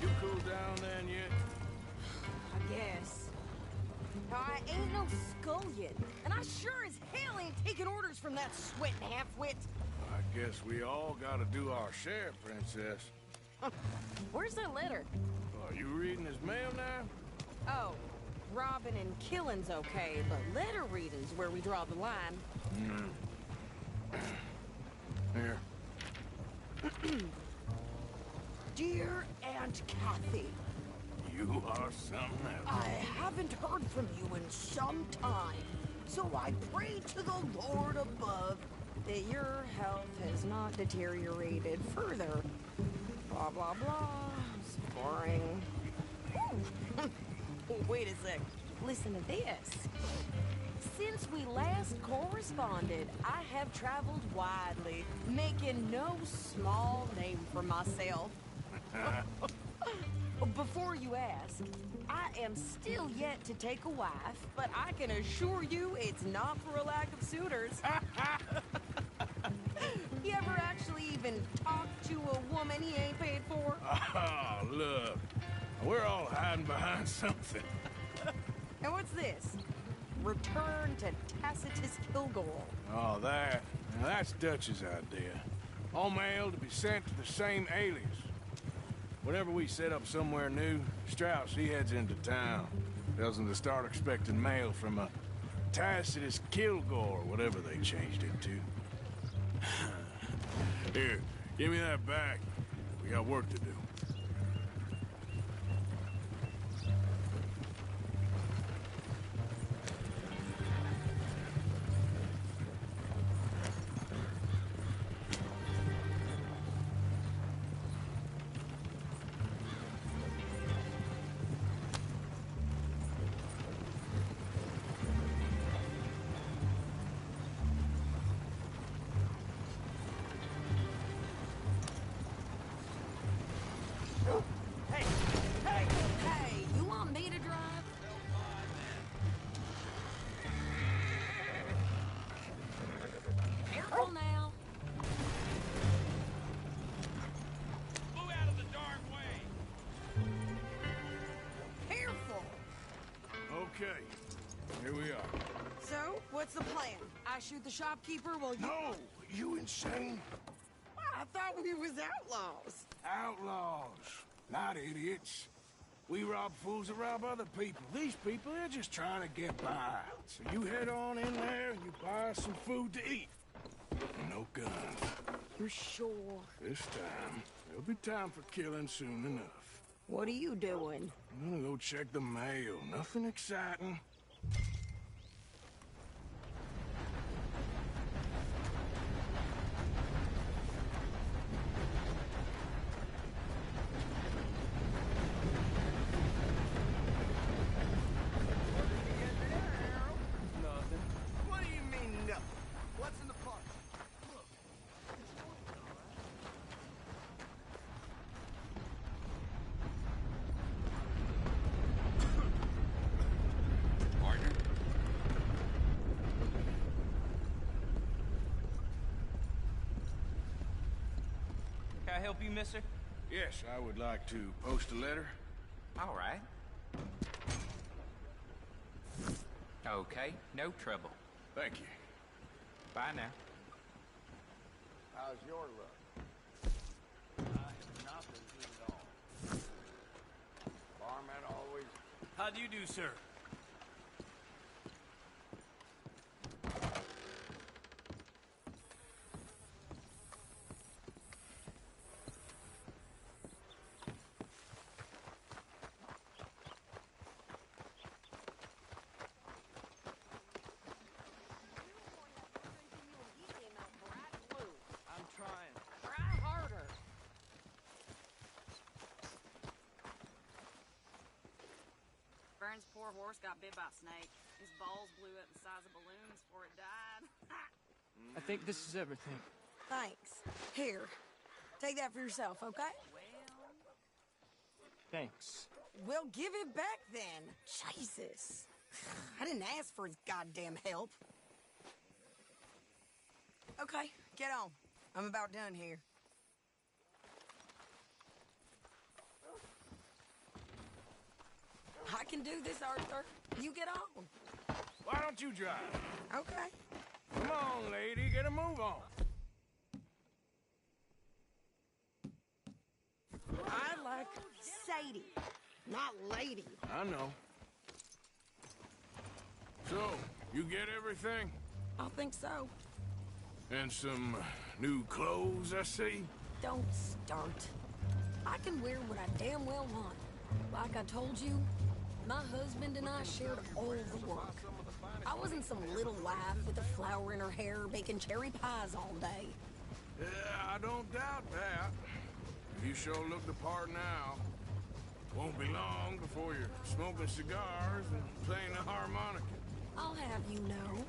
You cooled down then yet? I guess. I ain't no scullion, and I sure as hell ain't taking orders from that sweating half-wit. I guess we all gotta do our share, Princess. Where's that letter? Are you reading his mail now? Oh, robbing and killing's okay, but letter reading's where we draw the line. Here. Dear Aunt Kathy, You are something else. I haven't heard from you in some time, so I pray to the Lord above that your health has not deteriorated further. Blah, blah, blah. It's boring. Wait a sec. Listen to this. Since we last corresponded, I have traveled widely, making no small name for myself. Before you ask, I am still yet to take a wife, but I can assure you it's not for a lack of suitors. You ever actually even talk to a woman he ain't paid for? Oh, look. We're all hiding behind something. And what's this? Return to Tacitus Kilgore. Oh, that. Now, that's Dutch's idea. All mail to be sent to the same alias. Whenever we set up somewhere new, Strauss, he heads into town. Tells them to start expecting mail from a Tacitus Kilgore, whatever they changed it to. Here, give me that back. We got work to do. Hey, you want me to drive? Careful now. Move out of the dark way! Careful. Okay, here we are. So, what's the plan? I shoot the shopkeeper while you... No! You insane? I thought we was outlaws. Outlaws, not idiots. We rob fools that rob other people. These people, they're just trying to get by. So you head on in there and you buy some food to eat. No guns. You're sure? This time, there'll be time for killing soon enough. What are you doing? I'm gonna go check the mail. Nothing exciting. Nothing. What do you mean, nothing? What's in the pot? Look. Partner? Can I help you, mister? Yes, I would like to post a letter. All right. Okay, no trouble. Thank you. Bye now. How's your luck? I have not been good at all. Barman always... How do you do, sir? I'm trying. Try harder. Vern's poor horse got bit by a snake. His balls blew up the size of balloons before it died. I think this is everything. Thanks. Here. Take that for yourself, okay? Thanks. Well, give it back then. Jesus. I didn't ask for his goddamn help. Okay, get on. I'm about done here. I can do this, Arthur. You get on. Why don't you drive? Okay. Come on, lady, get a move on. I like Sadie, not lady. I know. So, you get everything? I think so. And some new clothes, I see? Don't start. I can wear what I damn well want. Like I told you, my husband and I shared all the work. I wasn't some little wife with a flower in her hair baking cherry pies all day. Yeah, I don't doubt that. You sure look the part now. Won't be long before you're smoking cigars and playing the harmonica. I'll have you know,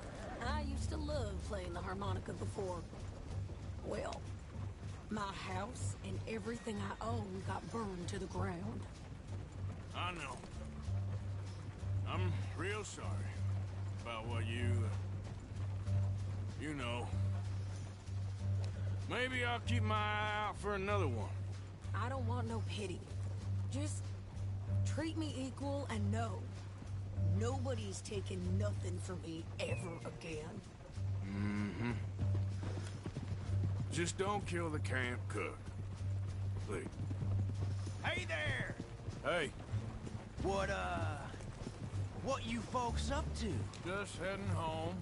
I used to love playing the harmonica before. Well, my house and everything I own got burned to the ground. I know. I'm real sorry about what you know. Maybe I'll keep my eye out for another one. I don't want no pity. Just treat me equal and know nobody's taking nothing from me ever again. Mm-hmm. Just don't kill the camp cook. Please. Hey there! Hey, What you folks up to? just heading home.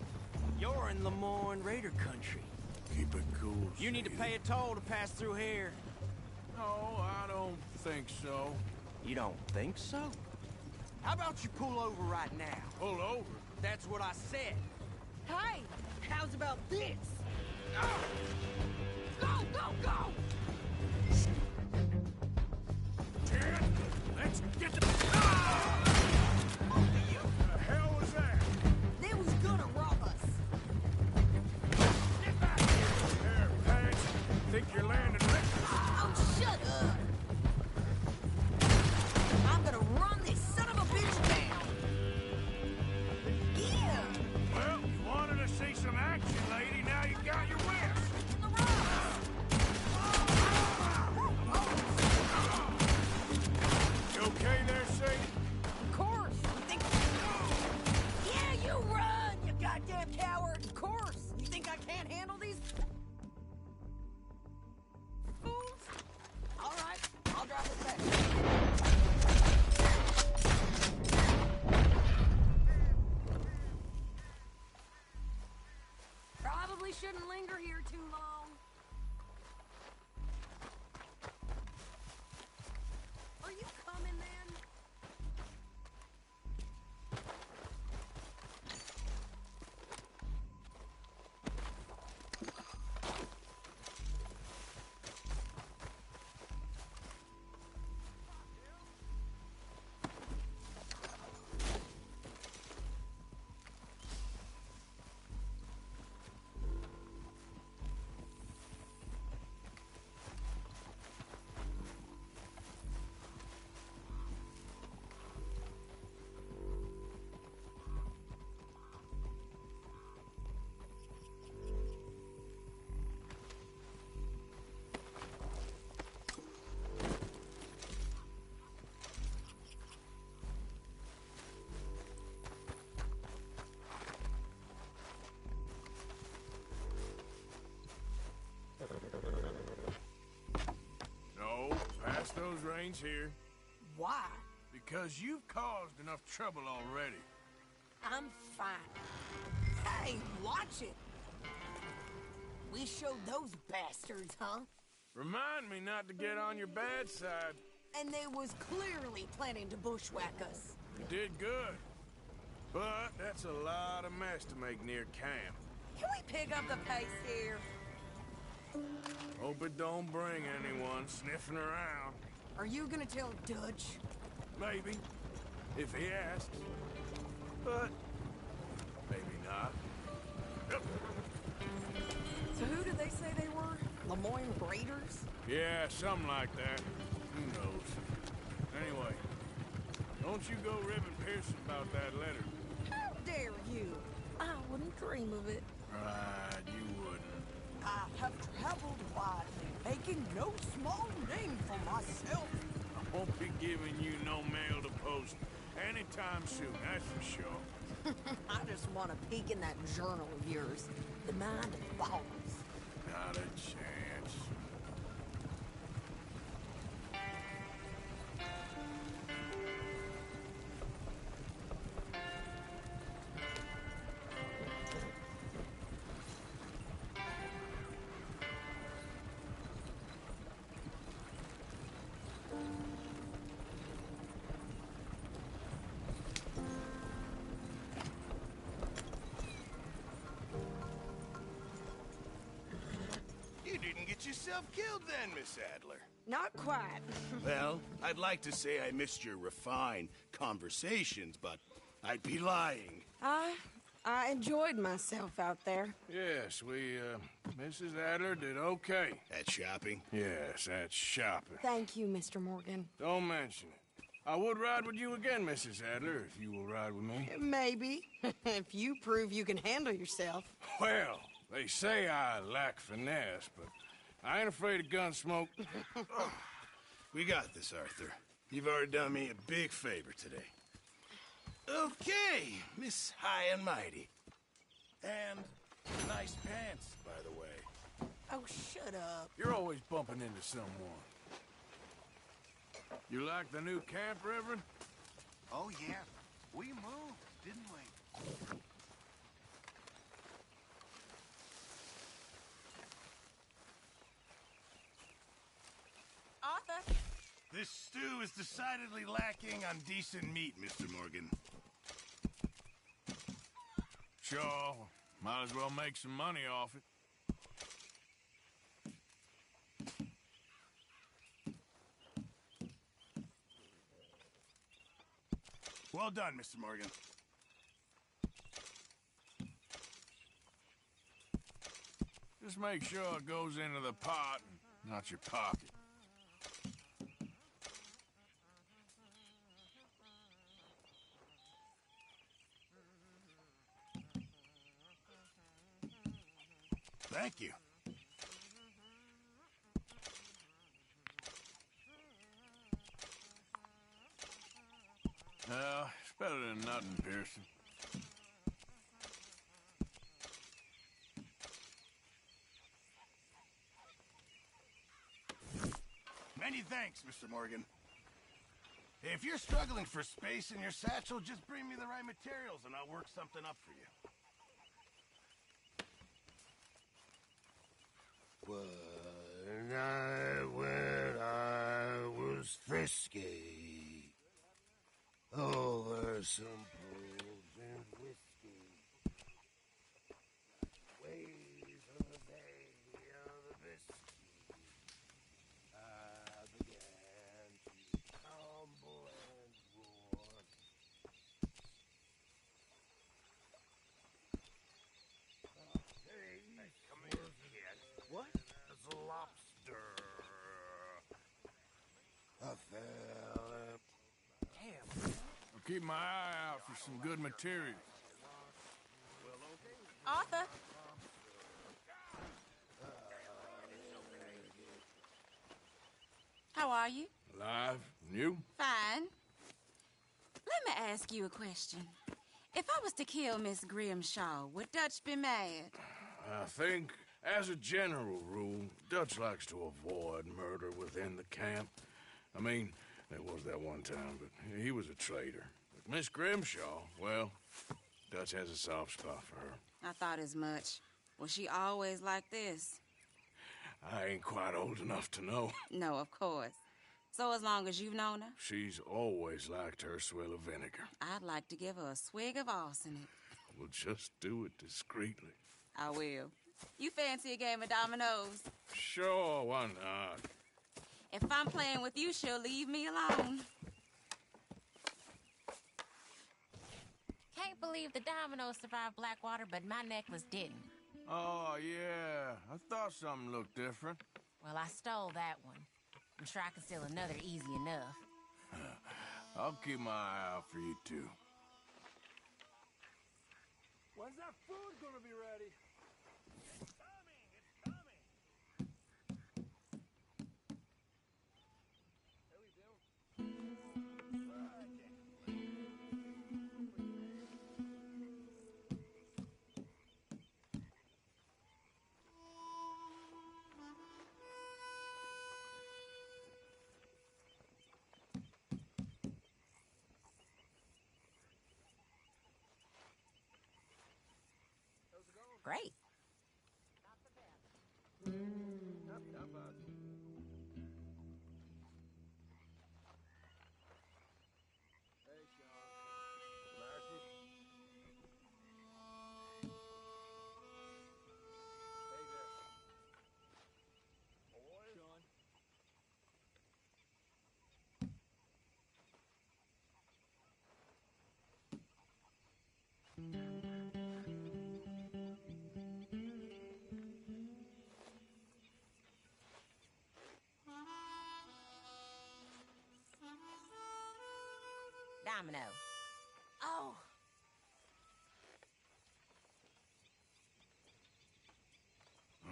You're in Lemoyne Raider country. Keep it cool. You need to Sadie. pay a toll to pass through here. No, I don't think so. You don't think so? How about you pull over right now? Pull over. That's what I said. Hey, how's about this? Go, go, go! Jared, let's get the... What the hell was that? They was gonna rob us. Get back here! There, Pants. Think you're landing reckless? Oh, shut up! I'm gonna run this son of a bitch down. Yeah! Well, you wanted to see some action, lady. Now you got your wish. The rocks! You okay there, Sadie? Of course! You think... Yeah, you run, you goddamn coward! Of course! You think I can't handle these... fools? All right, I'll drive us back. Probably shouldn't linger here too long. Are you coming, then? No, pass those reins here. Why? Because you've caused enough trouble already. I'm fine. Hey, watch it! We showed those bastards, huh? Remind me not to get on your bad side. And they was clearly planning to bushwhack us. You did good. But that's a lot of mess to make near camp. Can we pick up the pace here? Hope it don't bring anyone sniffing around. Are you gonna tell Dutch? Maybe, if he asks. But maybe not. Yep. So who did they say they were? Lemoyne Raiders? Yeah, something like that. Who knows? Anyway, don't you go ribbing Pearson about that letter. How dare you? I wouldn't dream of it. Right, you wouldn't. I have traveled widely, making no small name for myself. I won't be giving you no mail to post Anytime soon, that's for sure. I just want a peek in that journal of yours. The mind of balls. Not a chance. You didn't get yourself killed then, Miss Adler. Not quite. Well, I'd like to say I missed your refined conversations, but I'd be lying. I enjoyed myself out there. Yes, Mrs. Adler did okay. At shopping? Yes, that's shopping. Thank you, Mr. Morgan. Don't mention it. I would ride with you again, Mrs. Adler, if you will ride with me. Maybe. If you prove you can handle yourself. Well, they say I lack finesse, but I ain't afraid of gun smoke. We got this, Arthur. You've already done me a big favor today. Okay, Miss High and Mighty. And nice pants, by the way. Oh, shut up. You're always bumping into someone. You like the new camp, Reverend? Oh, yeah. We moved, didn't we? Arthur? This stew is decidedly lacking on decent meat, Mr. Morgan. Sure. Might as well make some money off it. Well done, Mr. Morgan. Just make sure it goes into the pot and not your pocket. Thank you. It's better than nothing, Pearson. Many thanks, Mr. Morgan. If you're struggling for space in your satchel, just bring me the right materials and I'll work something up for you. When I was frisky, over some pools and whiskey, ways of the bay of the Biscay, I began to tumble and roar. Hey, come here, kid. What? As a lobster. I fell. Damn. I'll keep my eye out for some good materials. Arthur? How are you? Alive? And you? Fine. Let me ask you a question. If I was to kill Miss Grimshaw, would Dutch be mad? I think, as a general rule, Dutch likes to avoid murder within the camp. I mean, there was that one time, but he was a traitor. But Miss Grimshaw, well, Dutch has a soft spot for her. I thought as much. Was she always like this? I ain't quite old enough to know. No, of course. So as long as you've known her? She's always liked her swill of vinegar. I'd like to give her a swig of arsenic. We'll just do it discreetly. I will. You fancy a game of dominoes? Sure, why not? If I'm playing with you, she'll leave me alone. Can't believe the dominoes survived Blackwater, but my necklace didn't. Oh, yeah. I thought something looked different. Well, I stole that one. I'm sure I can steal another easy enough. I'll keep my eye out for you, too. When's that food gonna be ready? Great. Domino. Oh.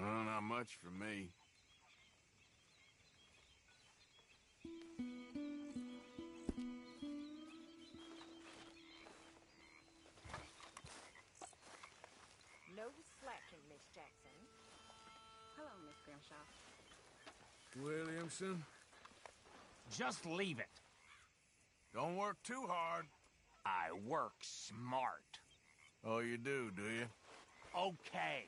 Well, not much for me. No slacking, Miss Jackson. Hello, Miss Grimshaw. Williamson, Just leave it. don't work too hard. I work smart. Oh, you do you? Okay.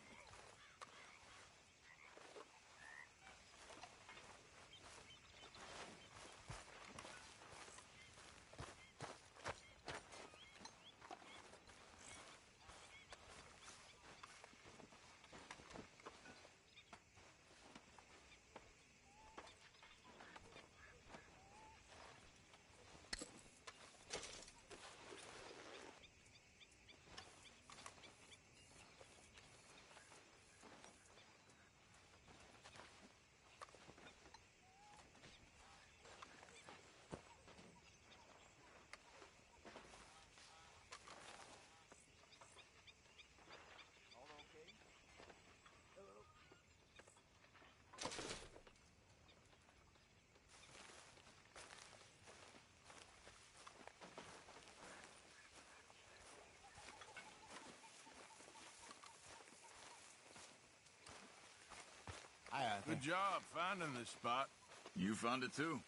Good job finding this spot. You found it too?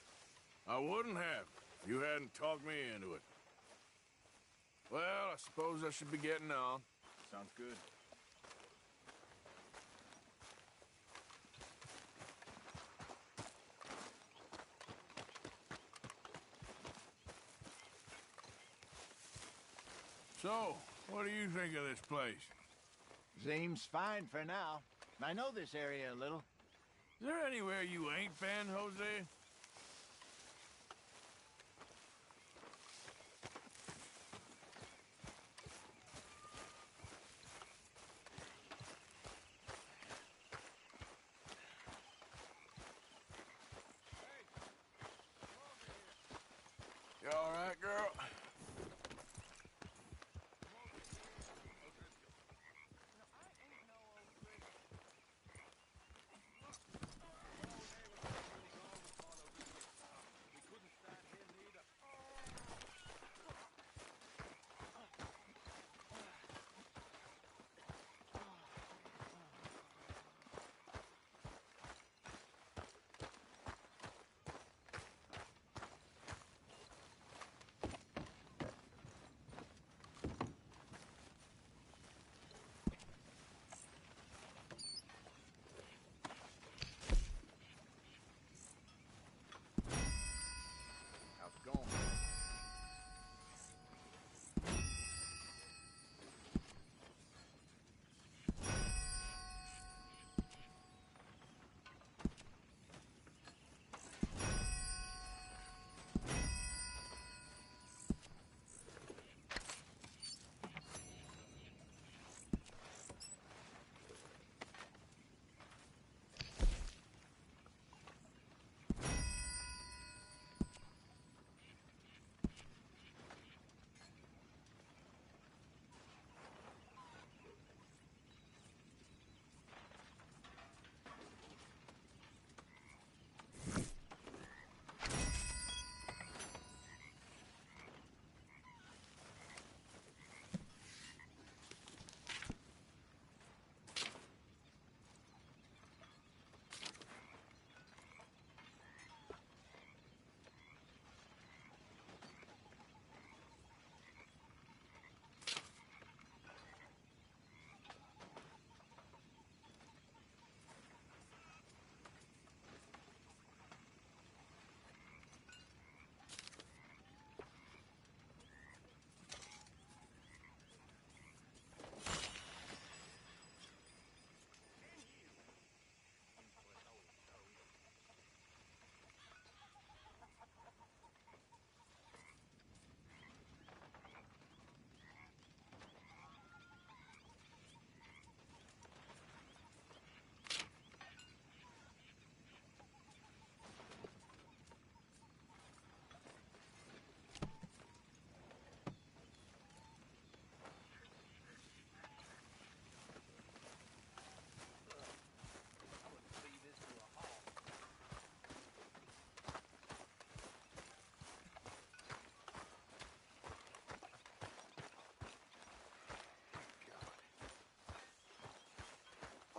I wouldn't have if you hadn't talked me into it. Well, I suppose I should be getting on. Sounds good. So, what do you think of this place? Seems fine for now. I know this area a little. Is there anywhere you ain't been, Jose? You all right, girl?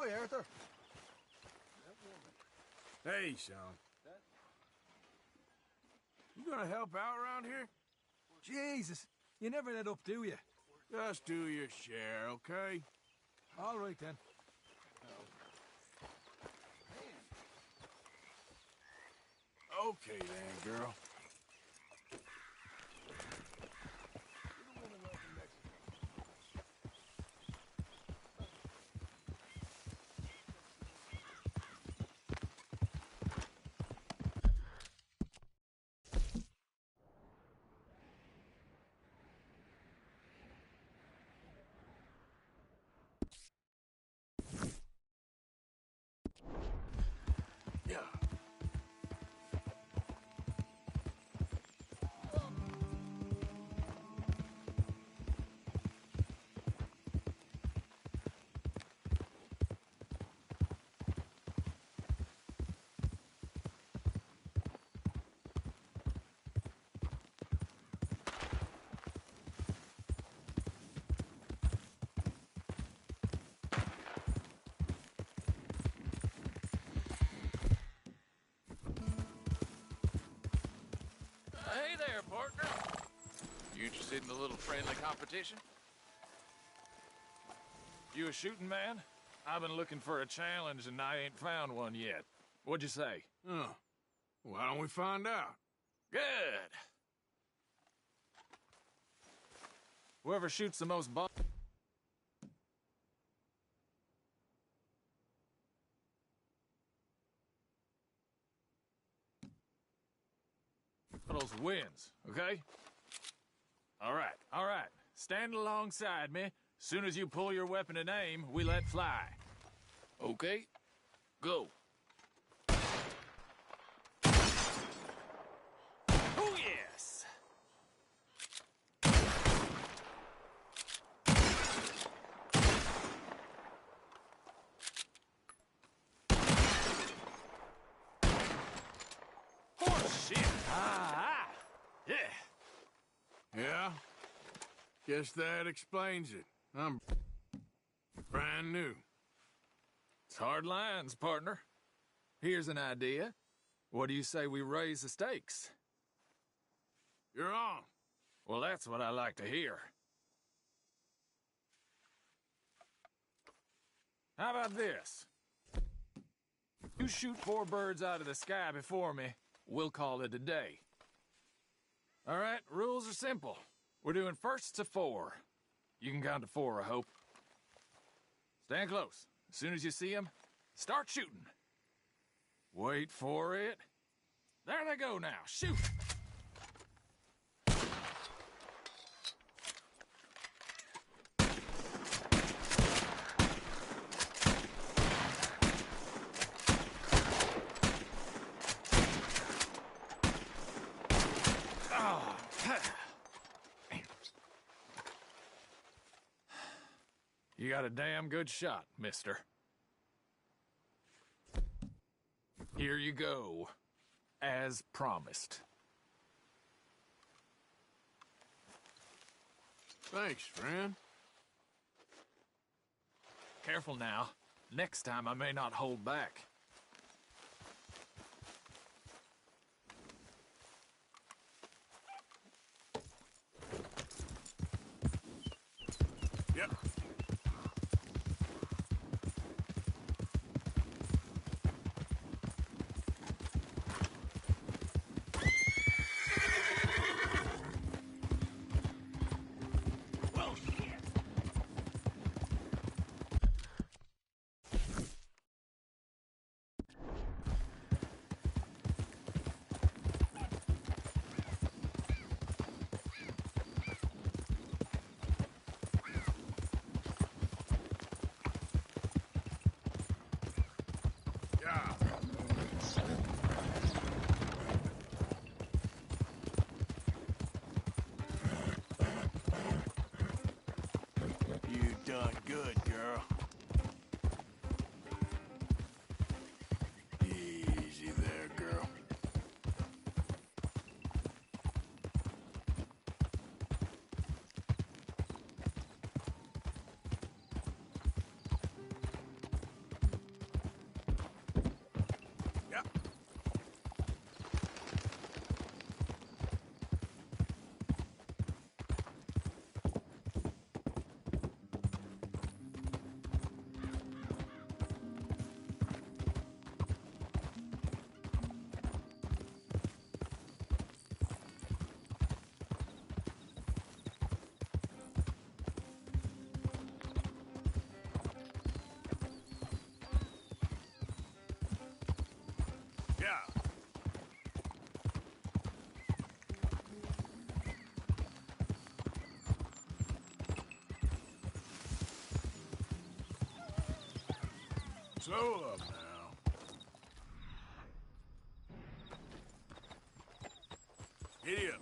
Hi, Arthur. Hey, Sean. You gonna help out around here? Jesus, you never let up, do you? Just do your share, okay? All right, then. Okay then, girl. Yeah. Hey there, partner. You interested in a little friendly competition? You a shooting man? I've been looking for a challenge and I ain't found one yet. What'd you say? Oh. Why don't we find out? Good. Whoever shoots the most bottles wins, okay? All right. Stand alongside me. Soon as you pull your weapon and aim, we let fly. Okay? Go. Oh, yes! Oh, shit! Yeah. Yeah? Guess that explains it. I'm brand new. It's hard lines, partner. Here's an idea. What do you say we raise the stakes? You're on. Well, that's what I like to hear. How about this? You shoot 4 birds out of the sky before me, we'll call it a day. All right, rules are simple. We're doing firsts to 4. You can count to 4, I hope. Stand close. As soon as you see them, start shooting. Wait for it. There they go now. Shoot! You got a damn good shot, mister. Here you go, as promised. Thanks, friend. Careful now. Next time I may not hold back. Yep. Slow up now. Giddy up.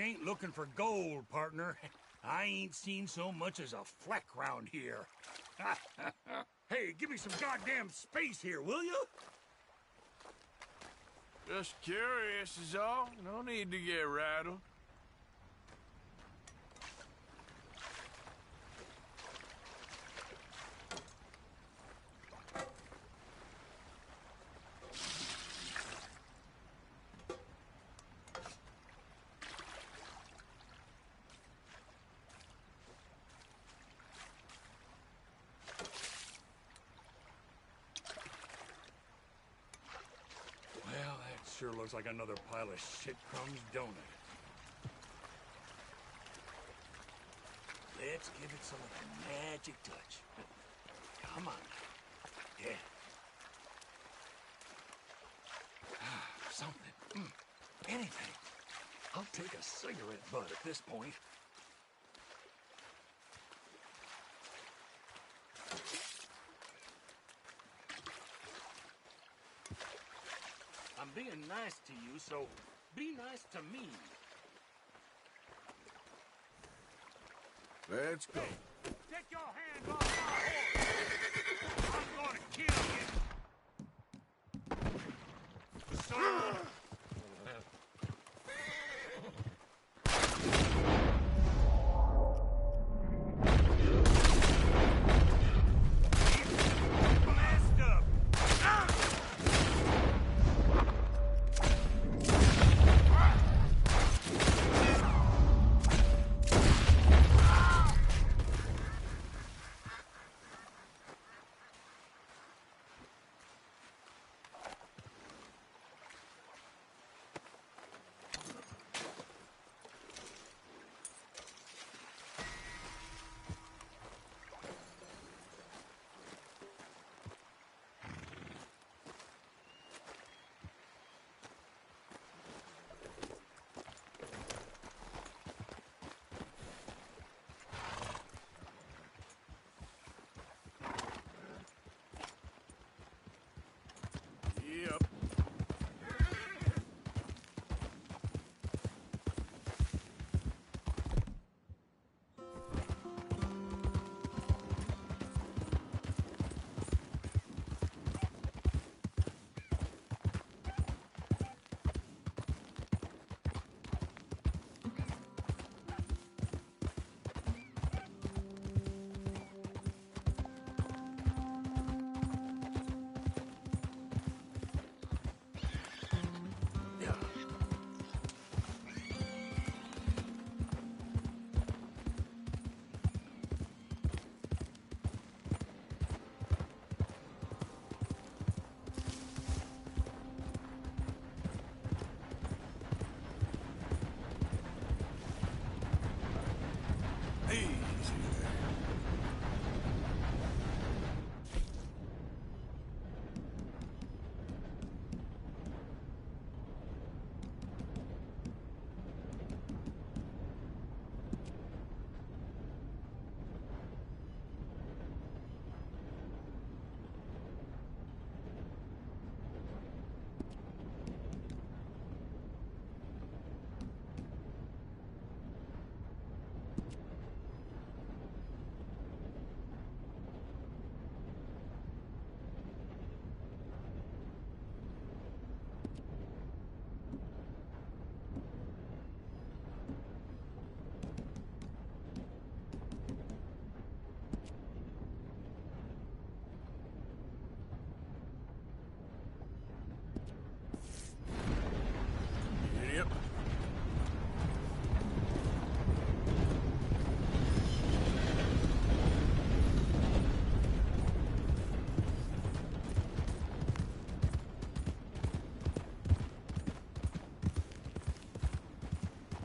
Ain't looking for gold, partner. I ain't seen so much as a fleck round here. Hey, give me some goddamn space here, will you? Just curious is all. No need to get rattled. Sure looks like another pile of shit crumbs, don't it? Let's give it some of the magic touch. Come on. Yeah. Something. Anything. I'll take a cigarette butt at this point. I'm being nice to you, so be nice to me. Let's go. Hey, take your hands off my horse! I'm gonna kill you! Son!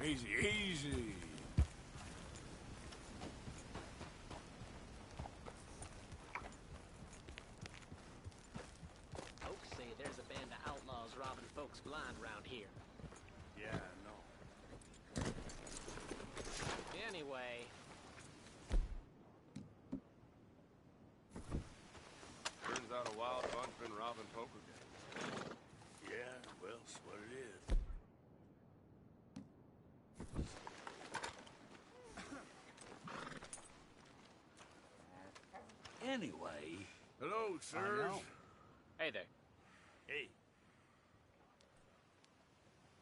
Easy, easy. Folks say there's a band of outlaws robbing folks blind around here. Yeah, I know. Anyway, Turns out a wild bunch been robbing poker games. Yeah, well, that's what it is. Anyway. Hello, sirs. hey there. Hey,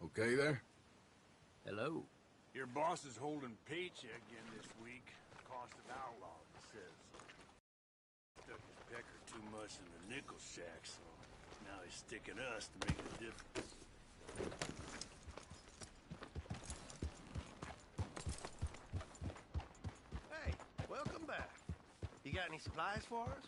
Okay there? Hello. your boss is holding paycheck again this week. Cost of outlaw, he says. Stuck his pecker too much in the nickel shack, so now he's sticking us to make the difference. Hey, welcome back. You got any supplies for us?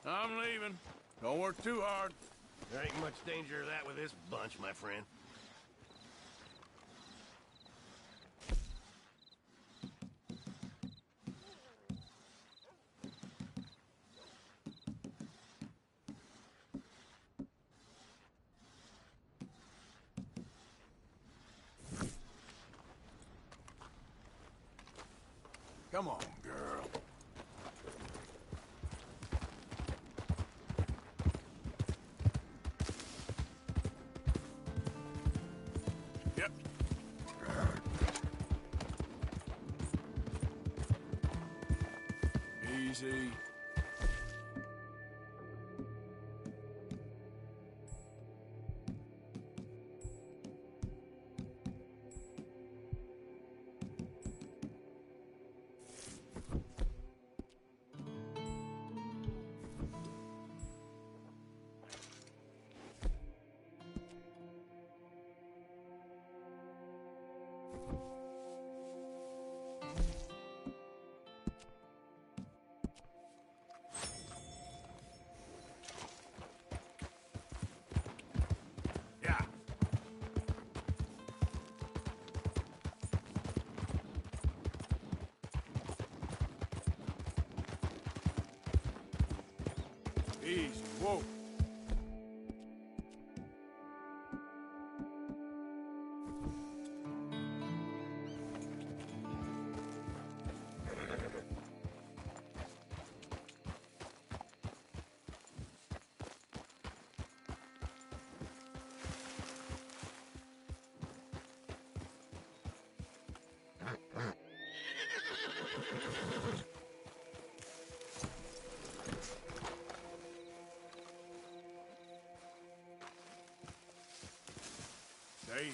I'm leaving. Don't work too hard. There ain't much danger of that with this bunch, my friend. Come on, girl. Yep. Easy. Yeah. Easy. Whoa. Stay here.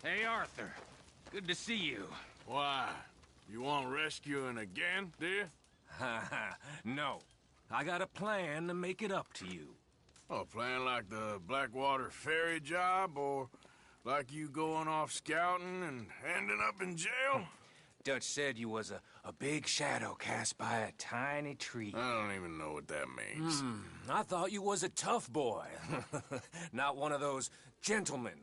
Hey, Arthur. Good to see you. Why? You want rescuing again, do you? Ha ha. No. I got a plan to make it up to you. Oh, playing like the Blackwater ferry job, or like you going off scouting and ending up in jail? Dutch said you was a big shadow cast by a tiny tree. I don't even know what that means. I thought you was a tough boy. Not one of those gentlemen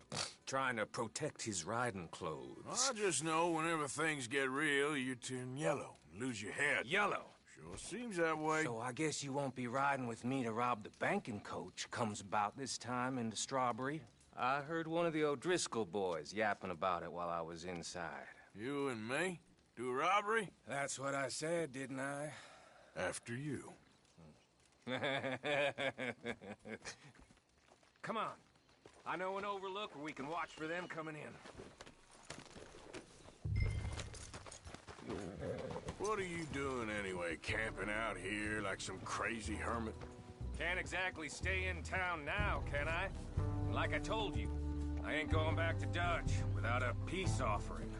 trying to protect his riding clothes. I just know whenever things get real, you turn yellow, lose your head. Yellow? Sure seems that way. So I guess you won't be riding with me to rob the banking coach comes about this time in the Strawberry. I heard one of the O'Driscoll boys yapping about it while I was inside. You and me? Do a robbery? That's what I said, didn't I? After you. Come on. I know an overlook where we can watch for them coming in. What are you doing anyway, camping out here like some crazy hermit? Can't exactly stay in town now, can I? Like I told you, I ain't going back to Dutch without a peace offering.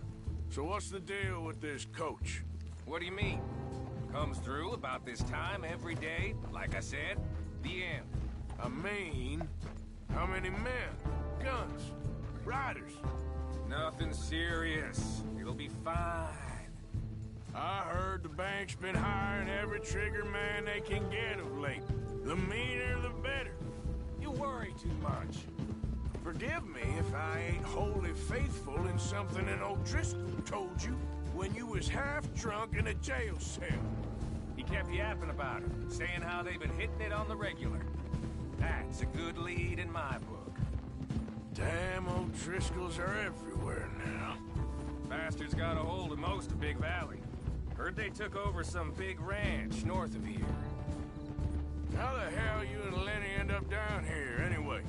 So what's the deal with this coach? What do you mean? Comes through about this time every day, like I said, the end. I mean, how many men? Guns? Riders? Nothing serious. It'll be fine. I heard the bank's been hiring every trigger man they can get of late. The meaner, the better. You worry too much. Forgive me if I ain't wholly faithful in something an O'Driscoll told you when you was half drunk in a jail cell. He kept yapping about it, saying how they've been hitting it on the regular. That's a good lead in my book. Damn O'Driscolls are everywhere now. Bastards got a hold of most of Big Valley. Heard they took over some big ranch north of here. How the hell you and Lenny end up down here, anyway?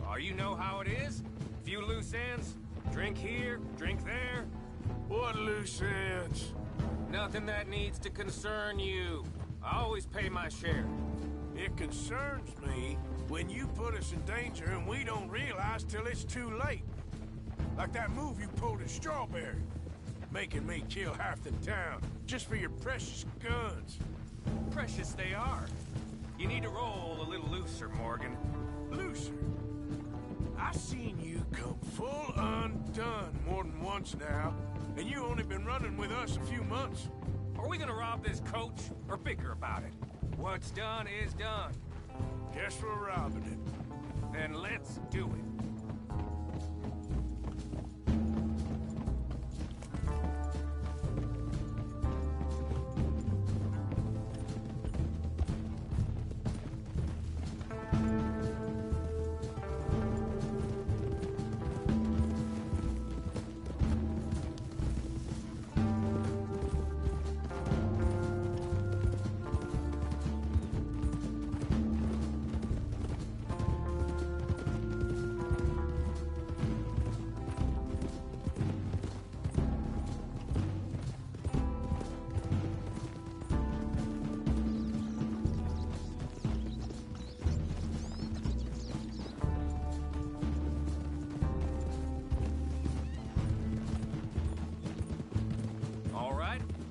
Oh, you know how it is? Few loose ends. Drink here, drink there. What loose ends? Nothing that needs to concern you. I always pay my share. It concerns me when you put us in danger and we don't realize till it's too late. Like that move you pulled at Strawberry. Making me kill half the town, just for your precious guns. Precious they are. You need to roll a little looser, Morgan. Looser? I seen you come full undone more than once now, and you only been running with us a few months. Are we gonna rob this coach, or bicker about it? What's done is done. Guess we're robbing it. Then let's do it.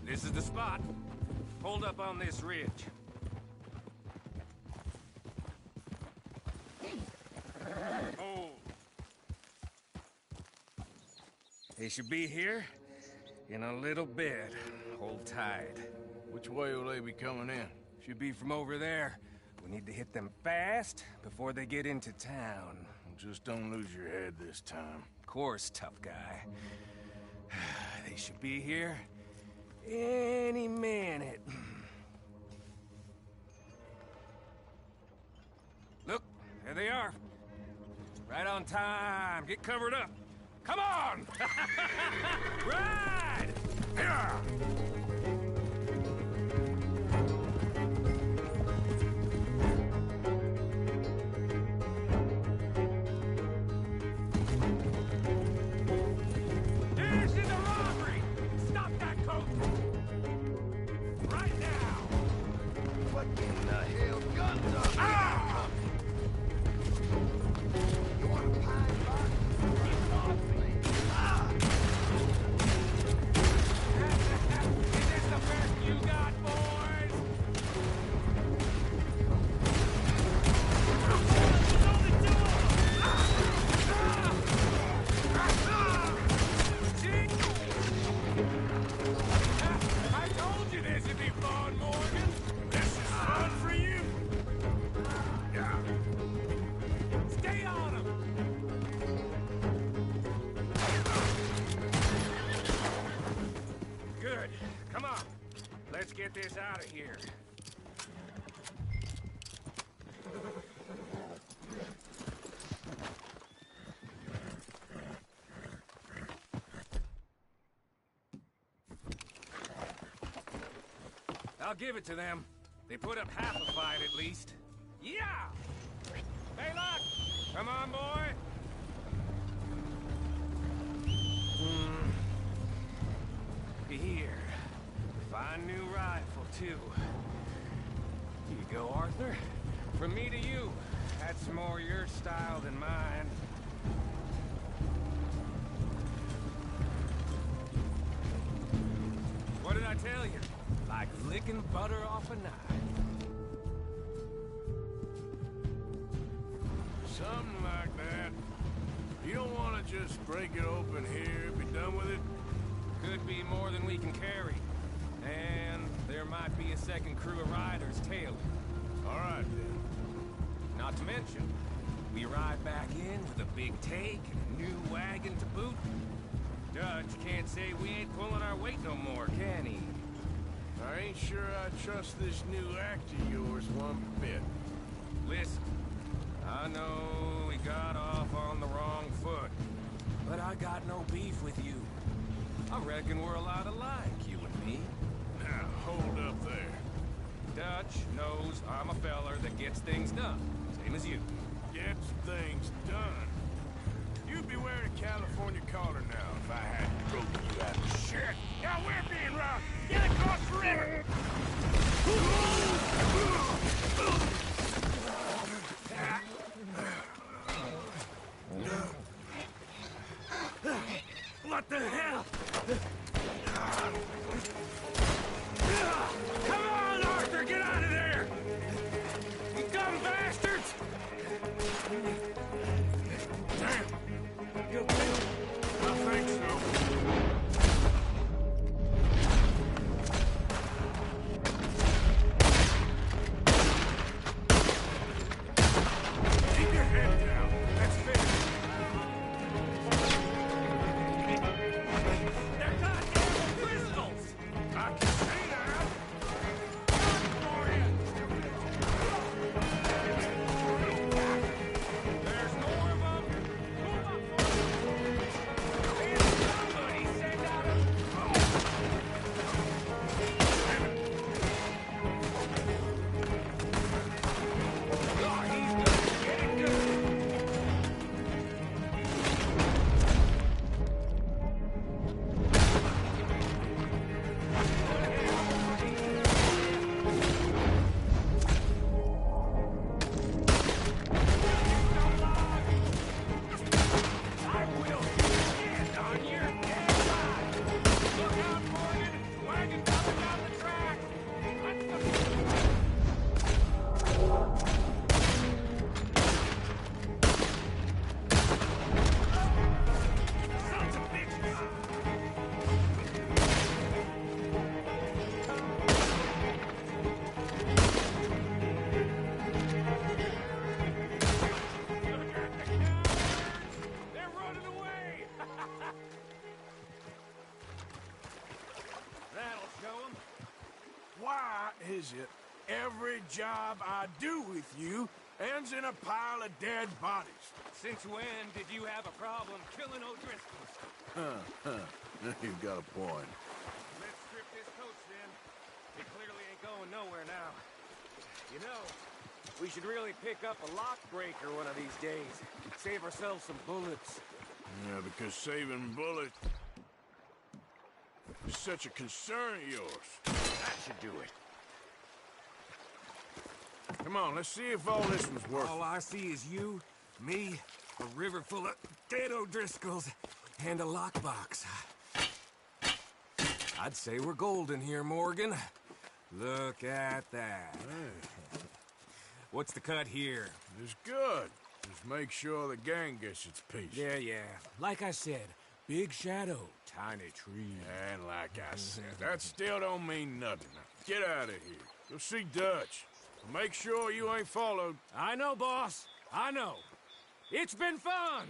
This is the spot. Hold up on this ridge. Oh. They should be here in a little bit. Hold tight. Which way will they be coming in? Should be from over there. We need to hit them fast before they get into town. Just don't lose your head this time. Of course, tough guy. They should be here any minute. Look, there they are. Right on time. Get covered up. Come on! Ride! Yeah! Get this out of here. I'll give it to them. They put up half a fight at least. Yeah! Hey, look! Come on, boy! too. Here you go, Arthur. From me to you. That's more your style than mine. What did I tell you? Like licking butter off a knife. Something like that. You don't want to just break it open here, be done with it? Could be more than we can carry. And there might be a second crew of riders tailing. All right, then. Not to mention, we ride back in with a big take and a new wagon to boot. Dutch can't say we ain't pulling our weight no more, can he? I ain't sure I trust this new act of yours one bit. Listen, I know we got off on the wrong foot, but I got no beef with you. I reckon we're a lot alike, you and me. Now, hold up there. Dutch knows I'm a feller that gets things done, same as you. Gets things done. You'd be wearing a California collar now if I hadn't broken you out of shit. Now we're being robbed. Get across the river. What the hell? Come on, Arthur, get out of there! You dumb bastards! Damn. You okay? I think so. Keep your head down. That's finished. They're goddamn crystals! I can see that. There's more of them! Move up for it! Somebody send out a... Oh, he's good! Get it good! I will stand on your dead side! Look out, Morgan! Wagon coming down the track! Let's Sons of bitches! Look at the cowards! They're running away! That'll show them. Why is it every job I do with you ends in a pile of dead bodies? Since when did you have a problem killing O'Driscolls? You've got a point. Let's strip this coach then. It clearly ain't going nowhere now. You know, we should really pick up a lock breaker one of these days. Save ourselves some bullets. Yeah, because saving bullets is such a concern of yours. That should do it. Come on, let's see if all this was worth All I see is you, me, a river full of dead O'Driscolls, and a lockbox. I'd say we're golden here, Morgan. Look at that. Hey, What's the cut here? it's good. Just make sure the gang gets its piece. Yeah. Like I said, big shadow, tiny tree. And like I said, that still don't mean nothing. Now, get out of here. Go see Dutch. Make sure you ain't followed. I know, boss. I know. It's been fun.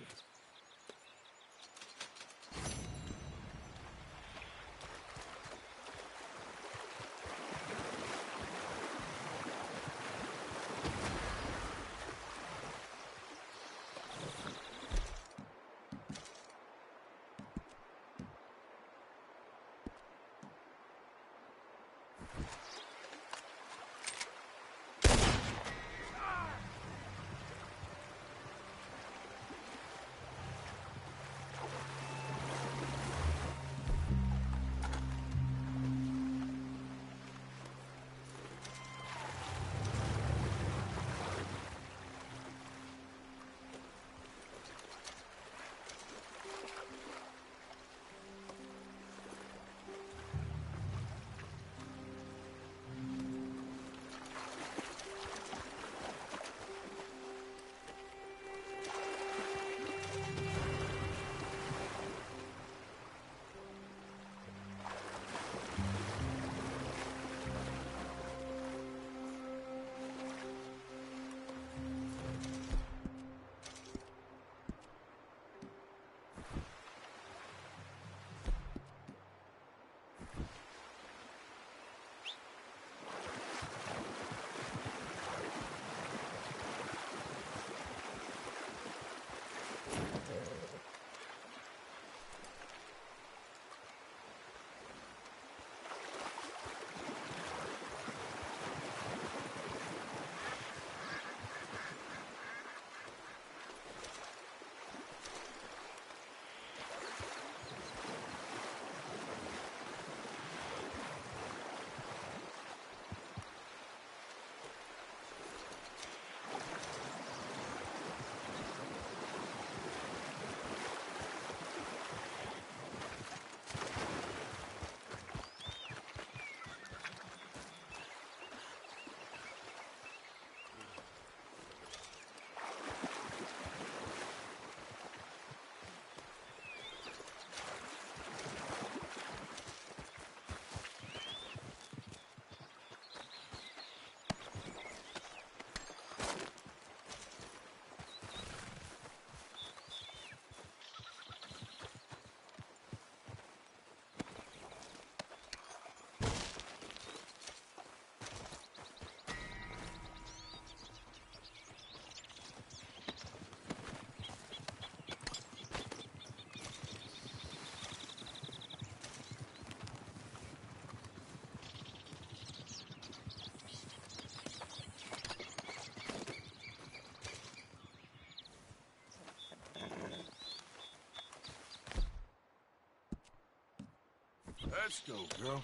Let's go, girl.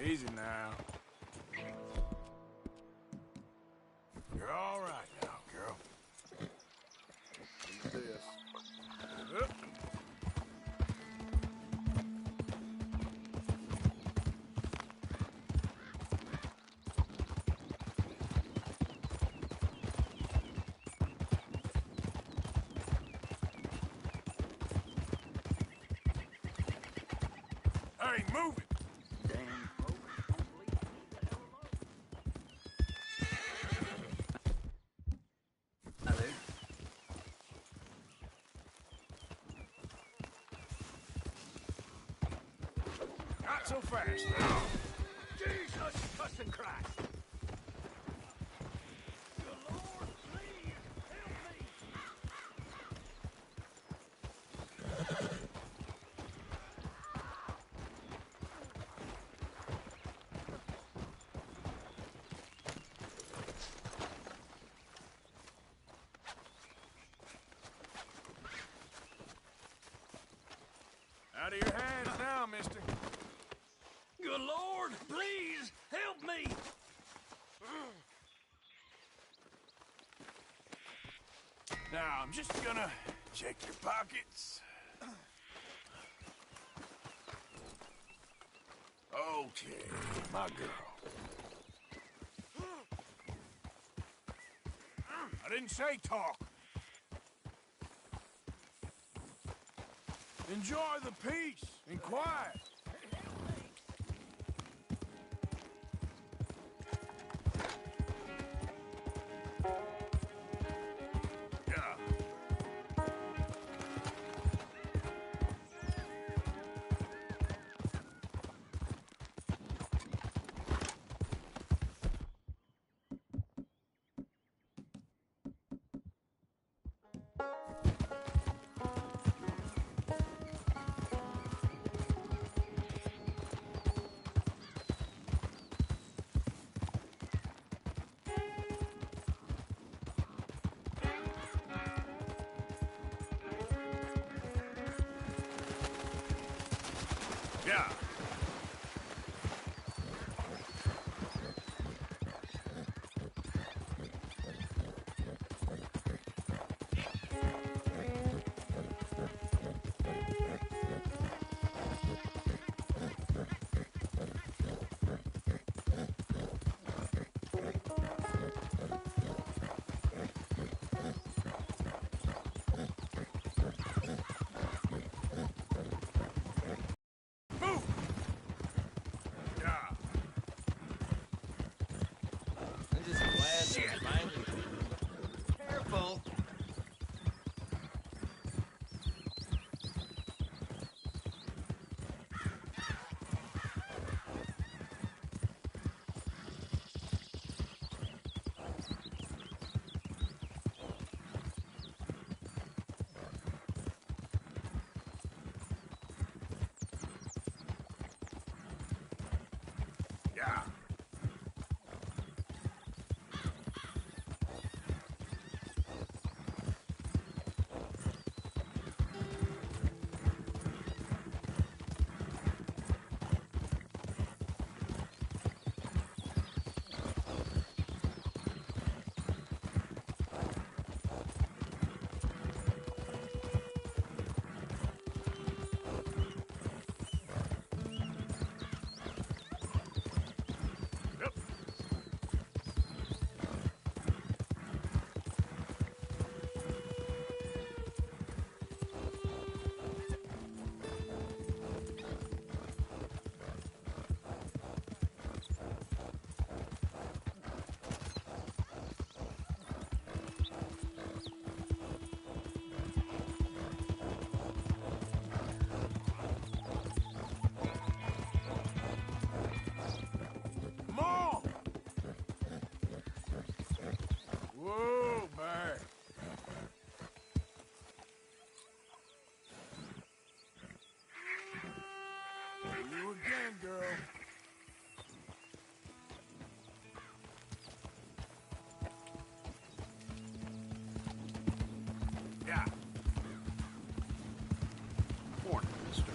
Easy now. You're all right now, girl. Use this. Up. Hey, move it! Not so fast now. Jesus fucking Christ! Good Lord, please, help me! Out of your hands now, mister. Good Lord, please, help me! Now, I'm just gonna check your pockets. Okay, my girl. I didn't say talk. Enjoy the peace and quiet. Yeah. Yeah. Move! again, girl. Yeah. Morning, mister.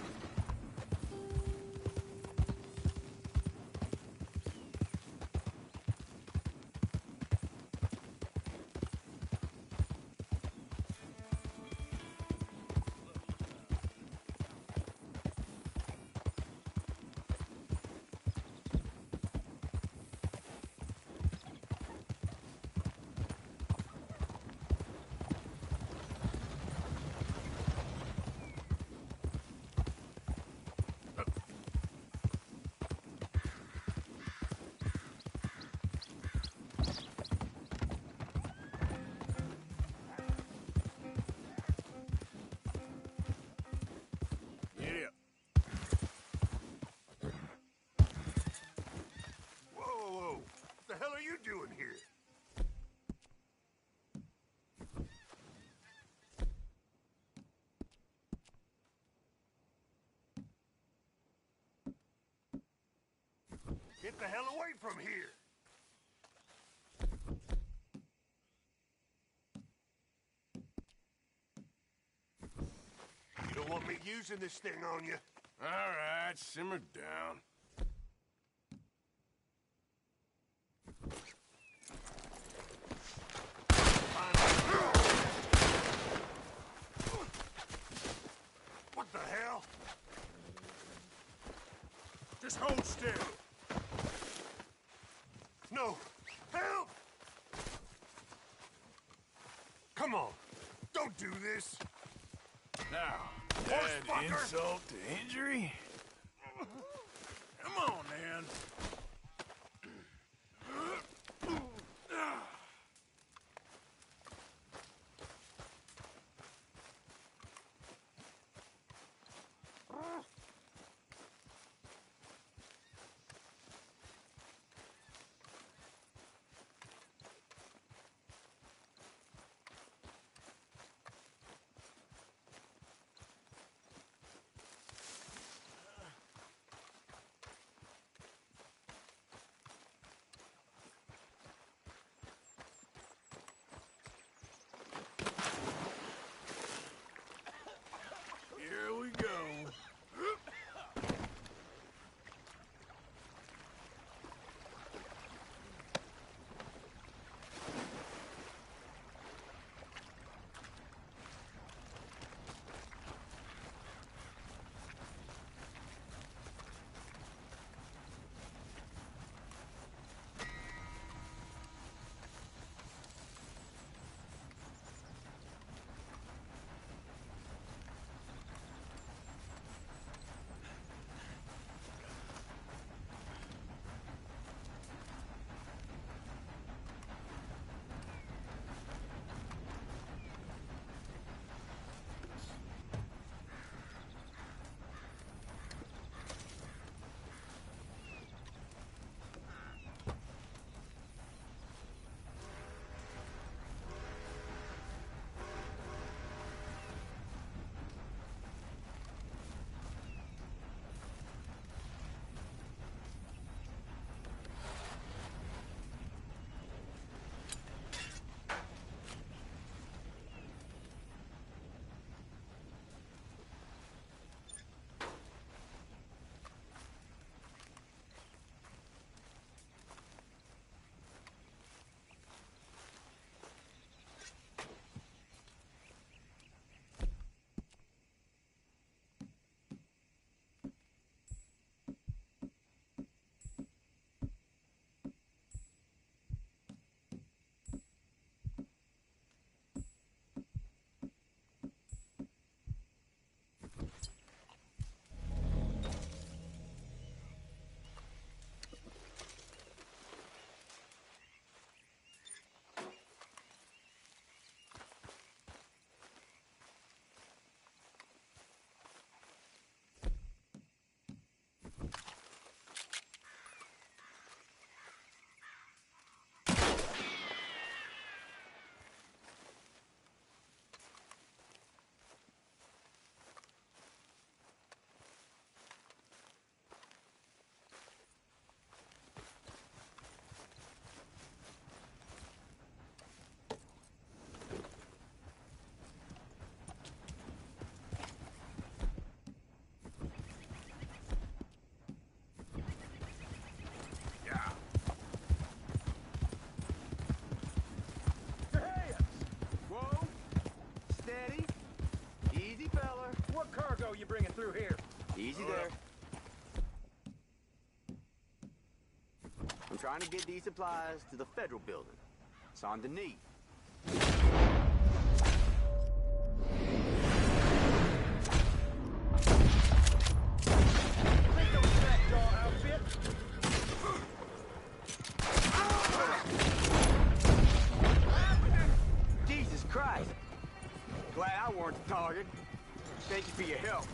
Giddy up. Whoa, whoa, whoa. What the hell are you doing here? Get the hell away from here! You don't want me using this thing on you? All right, simmer down. What the hell? Just hold still. No! Help! Come on! Don't do this! Now, Horse add fucker! insult to injury? Come on, man. Easy there. I'm trying to get these supplies to the federal building. Saint Denis. Jesus Christ! Glad I weren't the target. Thank you for your help.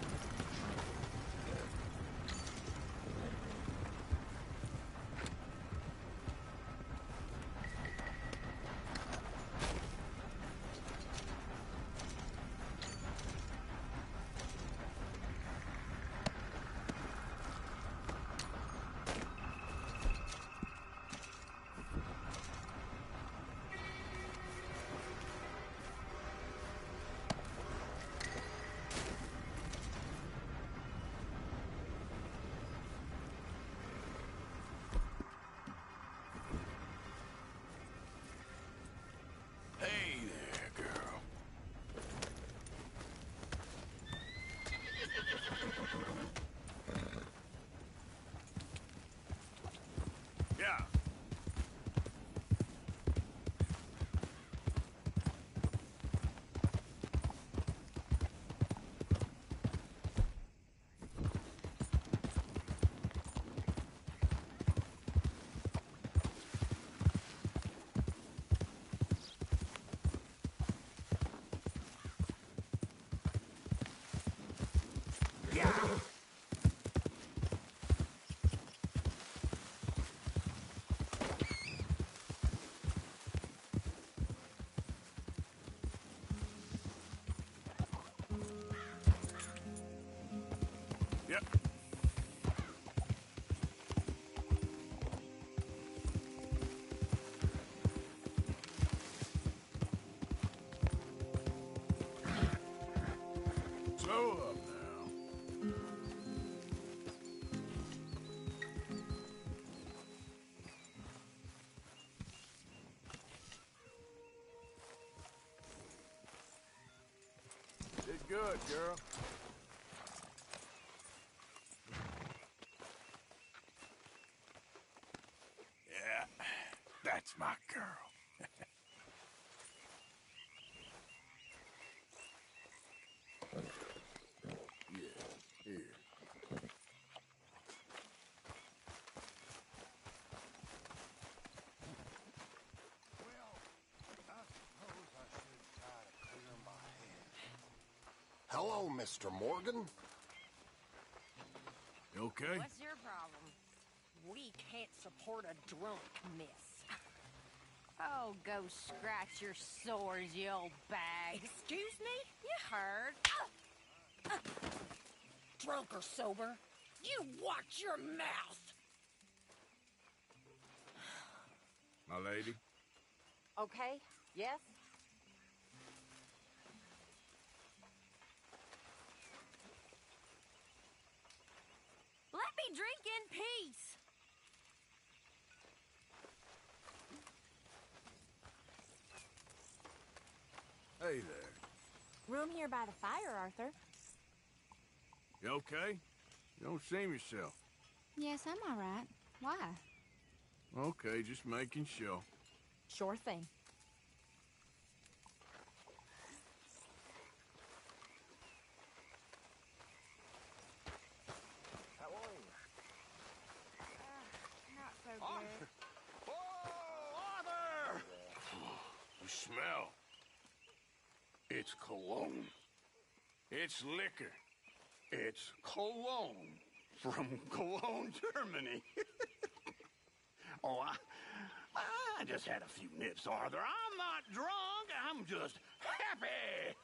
Hey there, girl. Yeah. Yep. Slow up now. Did good, girl. Yeah, that's my girl. Yeah, here. Hello, Mr. Morgan. You okay? What's your problem? We can't support a drunk miss. Oh, go scratch your sores, you old bag. Excuse me? You heard. Drunk or sober? You watch your mouth! My lady? Okay, yes? Let me drink in peace. Hey there. Room here by the fire, Arthur. You okay? You don't seem yourself. Yes, I'm all right. Why? Okay, just making sure. Sure thing. How are you? Not so good. Oh, Arthur! You smell. It's cologne. It's liquor. It's cologne from Cologne, Germany. Oh, I just had a few nips, Arthur. I'm not drunk. I'm just happy.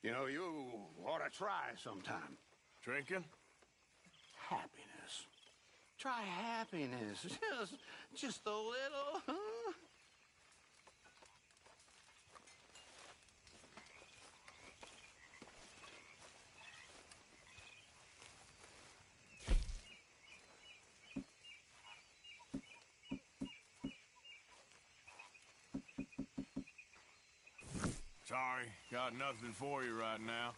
You know, you ought to try sometime. Drinking? Happiness. Try happiness. Just a little, huh? Sorry, got nothing for you right now.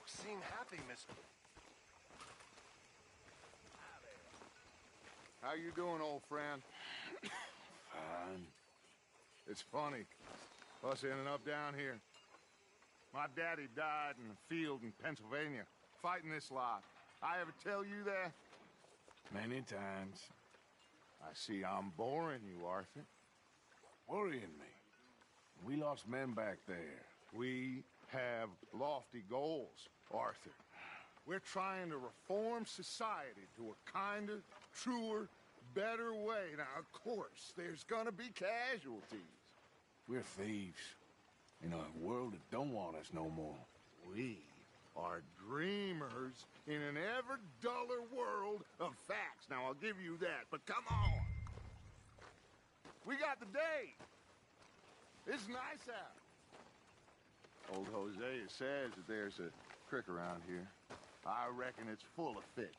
don't seem happy, Mr. How you doing, old friend? Fine. It's funny, us ending up down here. My daddy died in the field in Pennsylvania, fighting this lot. I ever tell you that? Many times. I see I'm boring you, Arthur. Worrying me. We lost men back there. We have lofty goals, Arthur. We're trying to reform society to a kinder, truer, better way. Now, of course, there's gonna be casualties. We're thieves. In a world that don't want us no more. We are dreamers in an ever duller world of facts. Now, I'll give you that, but come on. We got the day. It's nice out. Old Hosea says that there's a creek around here. I reckon it's full of fish.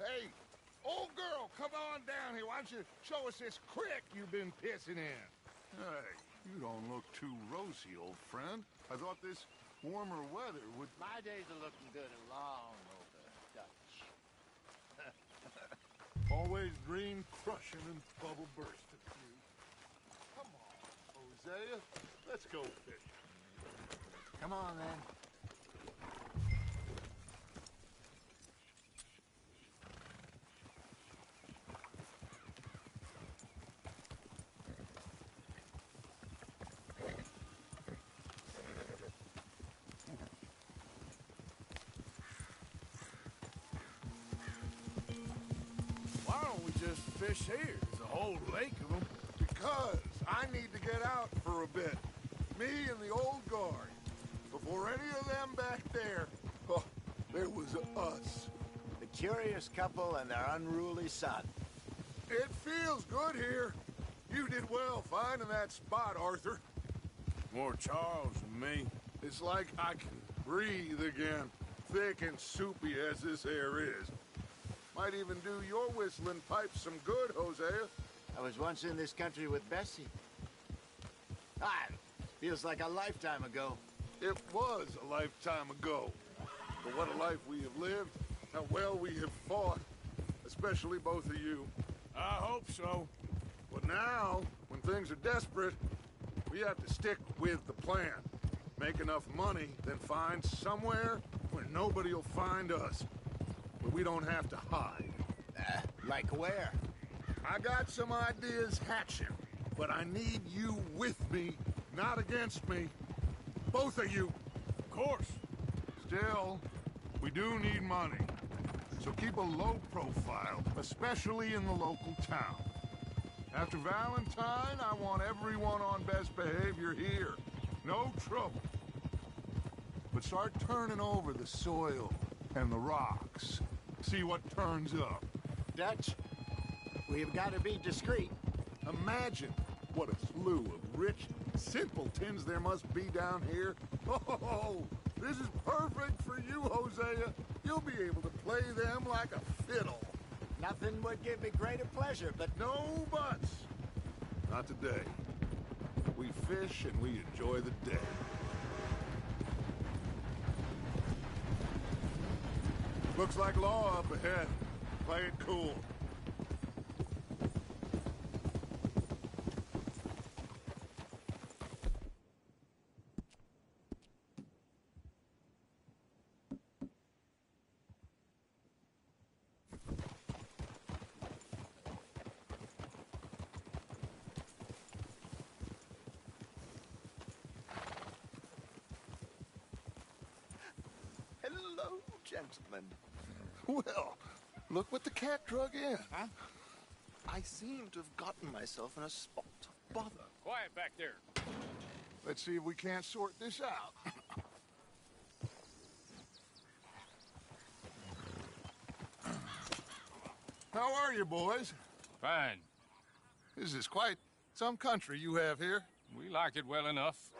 Hey, old girl, come on down here. Why don't you show us this creek you've been pissing in? Hey, you don't look too rosy, old friend. I thought this warmer weather would... My days are looking good and long over, Dutch. Always dream crushing and bubble bursting. Come on, Hosea. Let's go fishing. Come on, then. Why don't we just fish here? There's a whole lake of them. Because I need to get out for a bit. Me and the old guard. Before any of them back there, oh, there was us. The curious couple and their unruly son. It feels good here. You did well finding that spot, Arthur. More Charles than me. It's like I can breathe again, thick and soupy as this air is. Might even do your whistling pipes some good, Hosea. I was once in this country with Bessie. Ah, feels like a lifetime ago. It was a lifetime ago. But what a life we have lived, how well we have fought, especially both of you. I hope so. But now, when things are desperate, we have to stick with the plan. Make enough money, then find somewhere where nobody will find us. Where we don't have to hide. Like where? I got some ideas hatching, but I need you with me, not against me. Both of you. Of course. Still, we do need money. So keep a low profile, especially in the local town. After Valentine, I want everyone on best behavior here. No trouble. But start turning over the soil and the rocks. See what turns up. Dutch, we've got to be discreet. Imagine what a slew of rich simpletons there must be down here. Oh, this is perfect for you, Hosea. You'll be able to play them like a fiddle. Nothing would give me greater pleasure, but... No buts. Not today. We fish and we enjoy the day. Looks like law up ahead. Play it cool. Hello, gentlemen. Well, look what the cat drug in. Huh? I seem to have gotten myself in a spot of bother. Quiet back there. Let's see if we can't sort this out. How are you, boys? Fine. This is quite some country you have here. We like it well enough.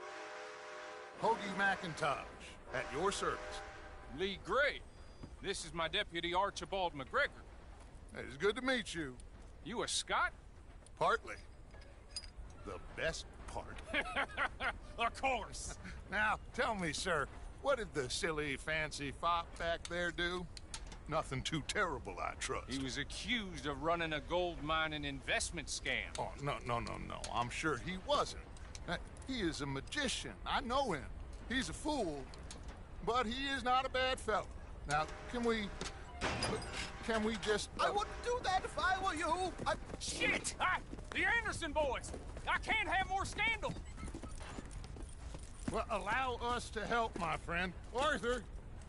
Hoagie McIntosh, at your service. Lee Gray. This is my deputy, Archibald McGregor. It's good to meet you. You a Scot? Partly. The best part. Of course. Now, tell me, sir, what did the silly, fancy fop back there do? Nothing too terrible, I trust. He was accused of running a gold mining investment scam. Oh, no. I'm sure he wasn't. He is a magician. I know him. He's a fool, but he is not a bad fellow. Now, can we just... I wouldn't do that if I were you. Shit! The Anderson boys! I can't have more scandal! Well, allow us to help, my friend. Arthur!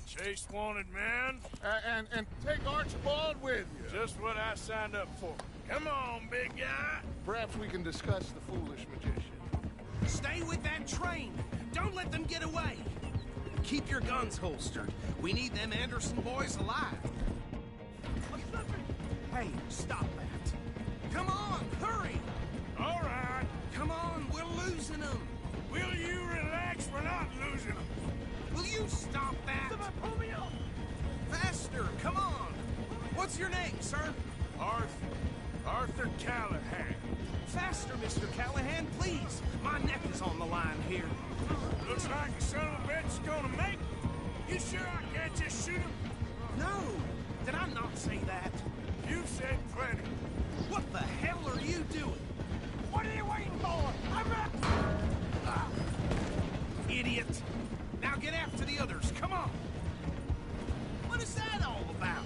Chase wanted man. And take Archibald with you. Just what I signed up for. Come on, big guy. Perhaps we can discuss the foolish magician. Stay with that train. Don't let them get away. Keep your guns holstered. We need them Anderson boys alive. Hey, stop that. Come on, hurry. All right. Come on, we're losing them. Will you relax? We're not losing them. Will you stop that? Pull me up. Faster, come on. What's your name, sir? Arthur Callahan. Faster, Mr. Callahan, please. My neck is on the line here. Looks like the son of a bitch is gonna make it. You sure I can't just shoot him? No. Did I not say that? You said plenty. What the hell are you doing? What are you waiting for? I'm not... Idiot. Now get after the others. Come on. What is that all about?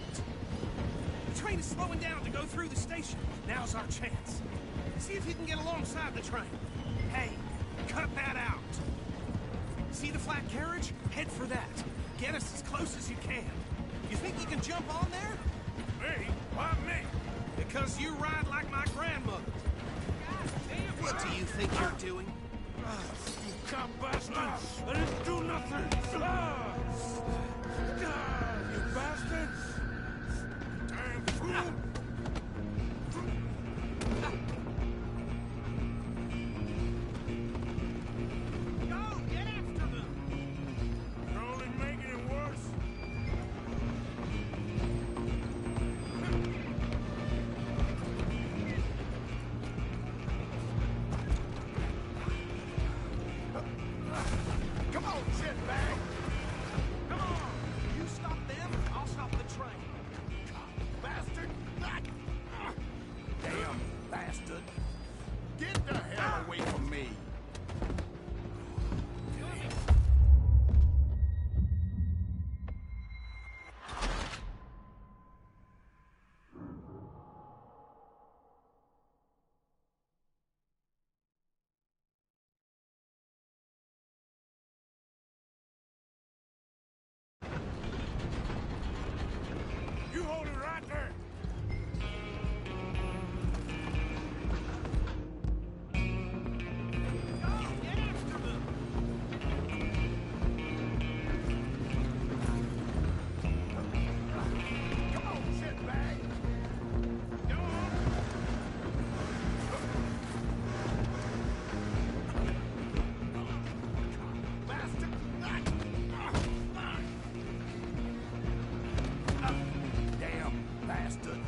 The train is slowing down to go through the station. Now's our chance. See if you can get alongside the train. Hey, cut that out. See the flat carriage? Head for that. Get us as close as you can. You think you can jump on there? Me? Why me? Because you ride like my grandmother. What do you think you're doing? You cop bastard! I didn't do nothing! You bastards! Damn fool! Go! Get after them! You're only making it worse. Come on, shitbag! Come on! You stop them, I'll stop the train. Bastard! Damn bastard! Get the hell away from me! You hold it right there. Get after them! Come on, shitbag! Go on! Bastard! Damn bastard!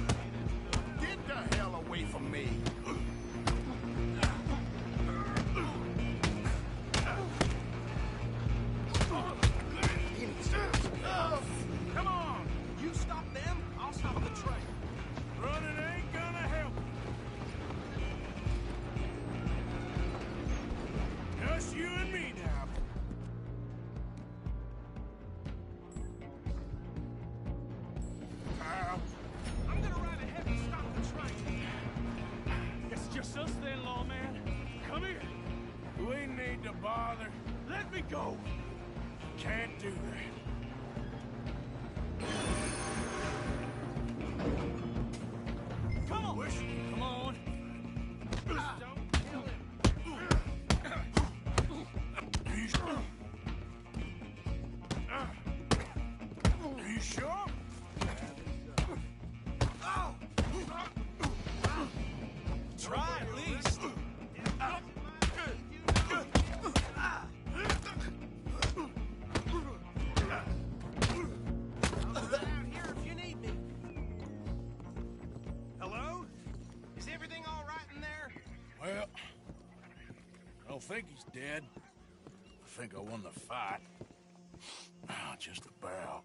Get the hell away from me! Come on! You stop them, I'll stop the train. Running ain't gonna help. Just you and me now. I'm gonna ride ahead and stop the train. It's just us then, lawman. Come here. We need to bother. Let me go. Can't do that. Come on! Come on. Don't kill him! Are you sure? Oh! think he's dead. I think I won the fight. Just about.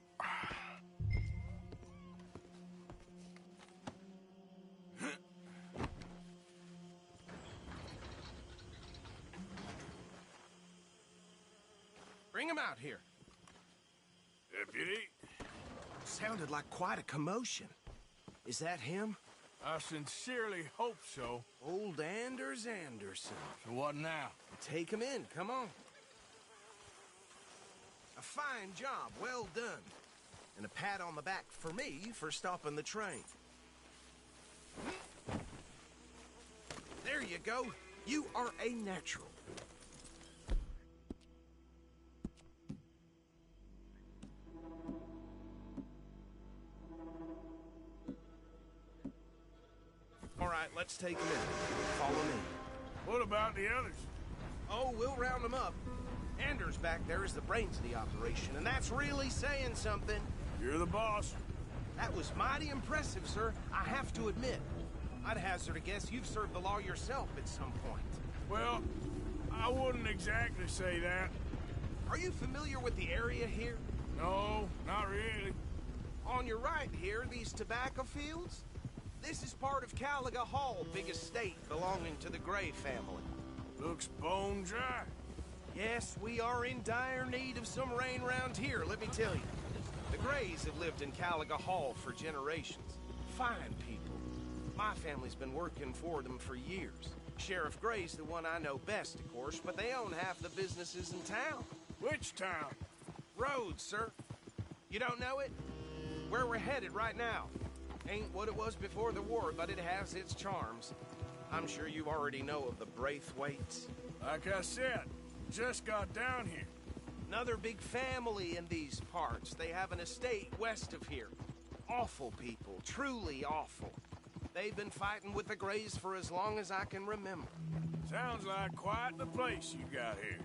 Bring him out here. Deputy? Sounded like quite a commotion. Is that him? I sincerely hope so. Old Anders Anderson. So what now? Take him in, come on. A fine job, well done. And a pat on the back for me for stopping the train. There you go. You are a natural. All right, let's take him in. Follow me. What about the others? Oh, we'll round them up. Anders back there is the brains of the operation, and that's really saying something. You're the boss. That was mighty impressive, sir. I have to admit. I'd hazard a guess you've served the law yourself at some point. Well, I wouldn't exactly say that. Are you familiar with the area here? No, not really. On your right here, these tobacco fields? This is part of Caliga Hall, big estate belonging to the Gray family. Looks bone dry. Yes, we are in dire need of some rain round here, let me tell you. The Grays have lived in Caliga Hall for generations. Fine people. My family's been working for them for years. Sheriff Gray's the one I know best, of course, but they own half the businesses in town. Which town? Rhodes, sir. You don't know it? Where we're headed right now. Ain't what it was before the war, but it has its charms. I'm sure you already know of the Braithwaites. Like I said, just got down here. Another big family in these parts. They have an estate west of here. Awful people, truly awful. They've been fighting with the Grays for as long as I can remember. Sounds like quite the place you got here.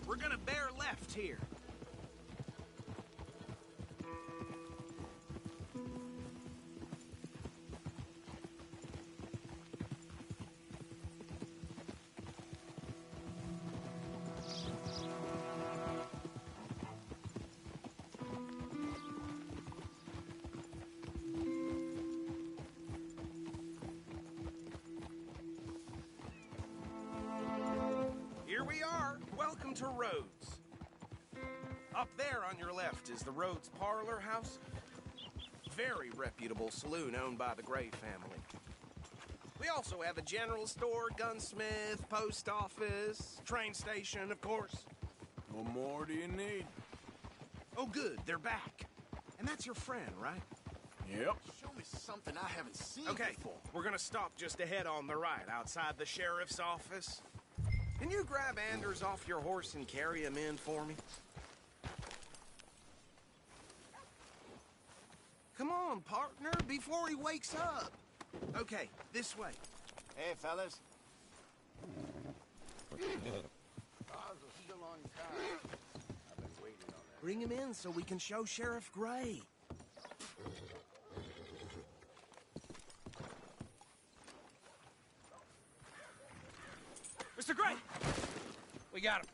We're gonna bear left here. Here we are. Welcome to Rhodes. Up there on your left is the Rhodes Parlor House. Very reputable saloon owned by the Gray family. We also have a general store, gunsmith, post office, train station, of course. What more do you need? Oh, good, they're back. And that's your friend, right? Yep. Show me something I haven't seen Okay, before. we're gonna stop just ahead on the right, outside the sheriff's office. Can you grab Anders off your horse and carry him in for me? Come on, partner, before he wakes up. Okay, this way. Hey, fellas. Ours are still on time. I've been waiting on that. Bring him in so we can show Sheriff Gray. Mr. Gray! We got him.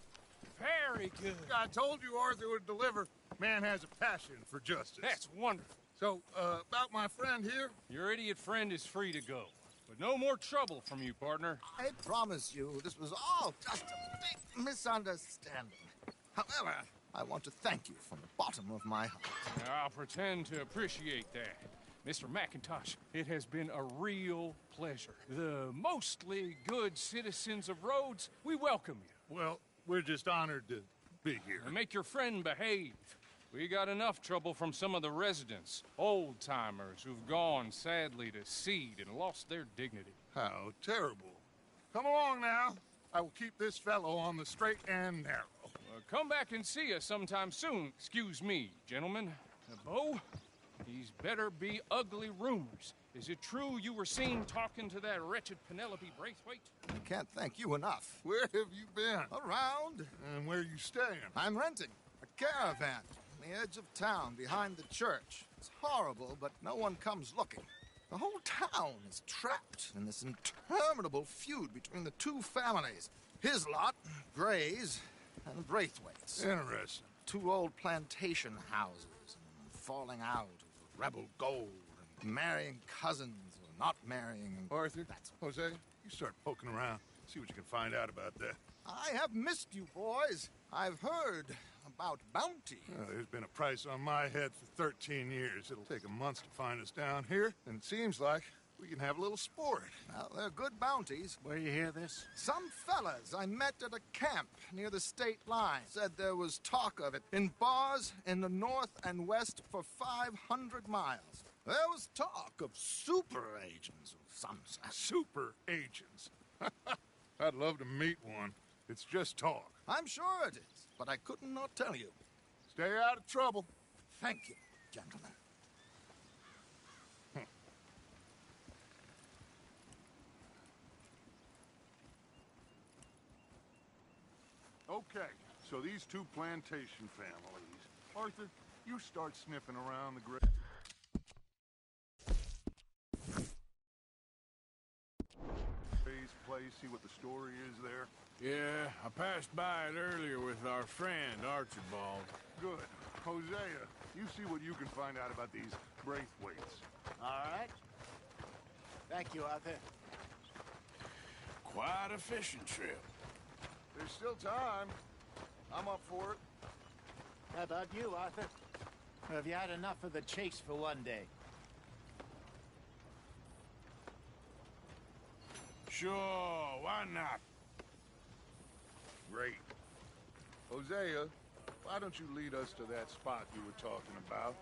Very good. I told you Arthur would deliver. Man has a passion for justice. That's wonderful. So, about my friend here? Your idiot friend is free to go. But no more trouble from you, partner. I promise you, this was all just a big misunderstanding. However, I want to thank you from the bottom of my heart. I'll pretend to appreciate that. Mr. McIntosh, it has been a real pleasure. The mostly good citizens of Rhodes, we welcome you. Well, we're just honored to be here. And make your friend behave. We got enough trouble from some of the residents, old-timers who've gone, sadly, to seed and lost their dignity. How terrible. Come along now. I will keep this fellow on the straight and narrow. Come back and see us sometime soon. Excuse me, gentlemen. Bo, these better be ugly rumors. Is it true you were seen talking to that wretched Penelope Braithwaite? I can't thank you enough. Where have you been? Around. And where are you staying? I'm renting a caravan on the edge of town behind the church. It's horrible, but no one comes looking. The whole town is trapped in this interminable feud between the two families. His lot, Gray's, and Braithwaite's. Interesting. Two old plantation houses, and falling out over rebel gold, and marrying cousins or not marrying. And Arthur, Jose, you start poking around. See what you can find out about that. I have missed you, boys. I've heard about bounty. There's been a price on my head for 13 years. It'll take a month to find us down here, and it seems like we can have a little sport. Well, they're good bounties. Where you hear this? Some fellas I met at a camp near the state line said there was talk of it in bars in the north and west for 500 miles. There was talk of super agents of some sort. Super agents? I'd love to meet one. It's just talk. I'm sure it is, but I could not tell you. Stay out of trouble. Thank you, gentlemen. Okay, so these two plantation families. Arthur, you start sniffing around the grave. Place, see what the story is there. Yeah, I passed by it earlier with our friend, Archibald. Good. Hosea, you see what you can find out about these Braithwaites. All right. Thank you, Arthur. Quite a fishing trip. There's still time. I'm up for it. How about you, Arthur? Or have you had enough of the chase for one day? Sure, why not? Great. Hosea, why don't you lead us to that spot you were talking about?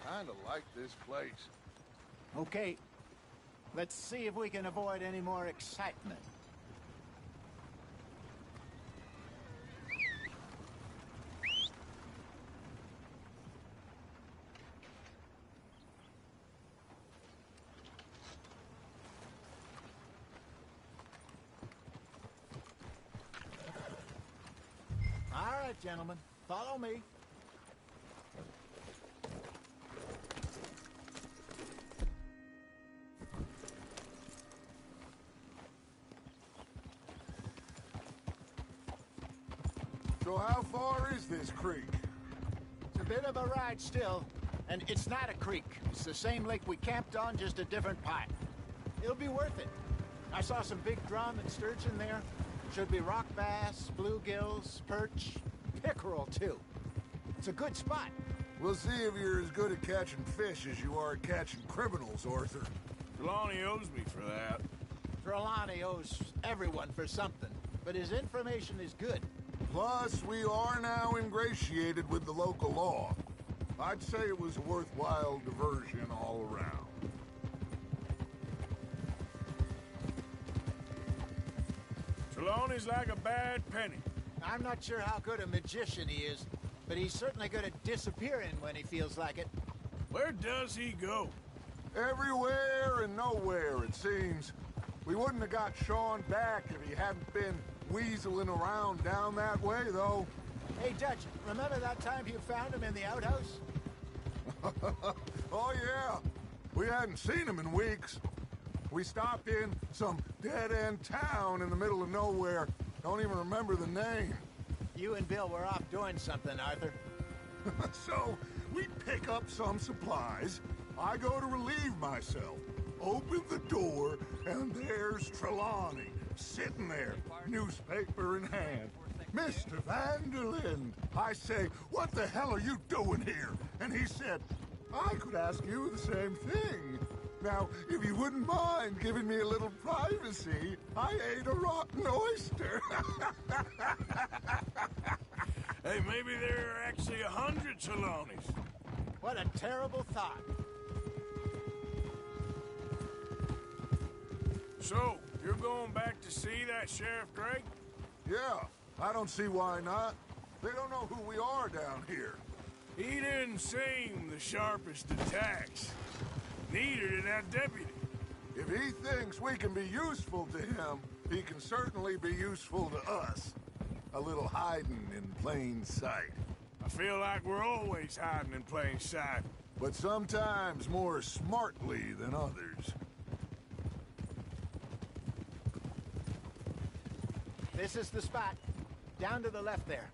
I kinda like this place. Okay. Let's see if we can avoid any more excitement. All right, gentlemen, follow me. So how far is this creek? It's a bit of a ride still, and it's not a creek. It's the same lake we camped on, just a different pipe. It'll be worth it. I saw some big drum and sturgeon there. Should be rock bass, bluegills, perch, pickerel, too. It's a good spot. We'll see if you're as good at catching fish as you are at catching criminals, Arthur. Trelawney owes me for that. Trelawney owes everyone for something, but his information is good. Plus, we are now ingratiated with the local law. I'd say it was a worthwhile diversion all around. Trelawney's like a bad penny. I'm not sure how good a magician he is, but he's certainly good at disappearing when he feels like it. Where does he go? Everywhere and nowhere, it seems. We wouldn't have got Sean back if he hadn't been weaseling around down that way, though. Hey, Dutch, remember that time you found him in the outhouse? Oh, yeah. We hadn't seen him in weeks. We stopped in some dead-end town in the middle of nowhere. Don't even remember the name. You and Bill were off doing something, Arthur. So, we pick up some supplies. I go to relieve myself. Open the door, and there's Trelawney, sitting there, newspaper in hand. Mr. Vanderlyn. I say, what the hell are you doing here? And he said, I could ask you the same thing. Now, if you wouldn't mind giving me a little privacy, I ate a rotten oyster. Hey, maybe there are actually 100 Trelawneys. What a terrible thought. So, you're going back to see that Sheriff Gray? Yeah, I don't see why not. They don't know who we are down here. He didn't seem the sharpest attacks. Neither did that deputy. If he thinks we can be useful to him, he can certainly be useful to us. A little hiding in plain sight. I feel like we're always hiding in plain sight. But sometimes more smartly than others. This is the spot. Down to the left there.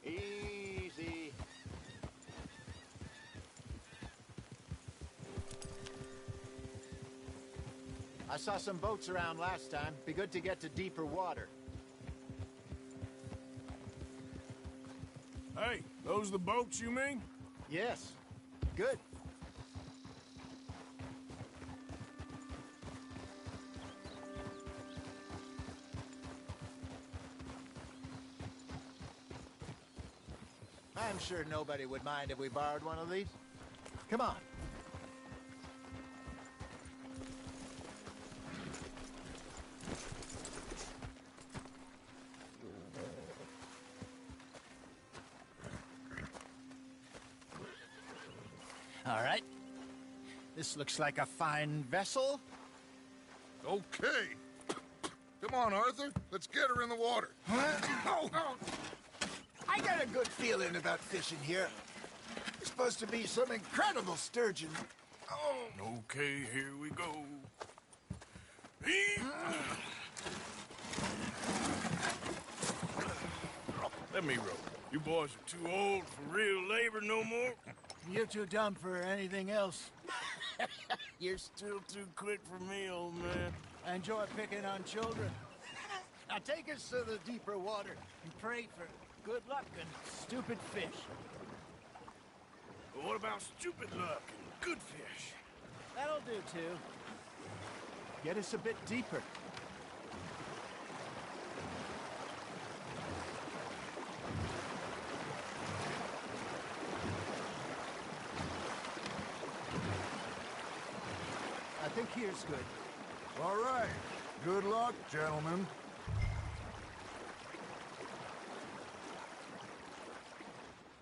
Easy. I saw some boats around last time. Be good to get to deeper water. Hey, those the boats you mean? Yes. Good. I'm sure nobody would mind if we borrowed one of these. Come on. All right. This looks like a fine vessel. Okay. Come on, Arthur. Let's get her in the water. Oh. I got a good feeling about fishing here. It's supposed to be some incredible sturgeon. Oh. Okay, here we go. Let me row. You boys are too old for real labor no more. You're too dumb for anything else. You're still too quick for me, old man. I enjoy picking on children. Now take us to the deeper water and pray for good luck and stupid fish. But what about stupid luck and good fish? That'll do, too. Get us a bit deeper. I think here's good. All right. Good luck, gentlemen.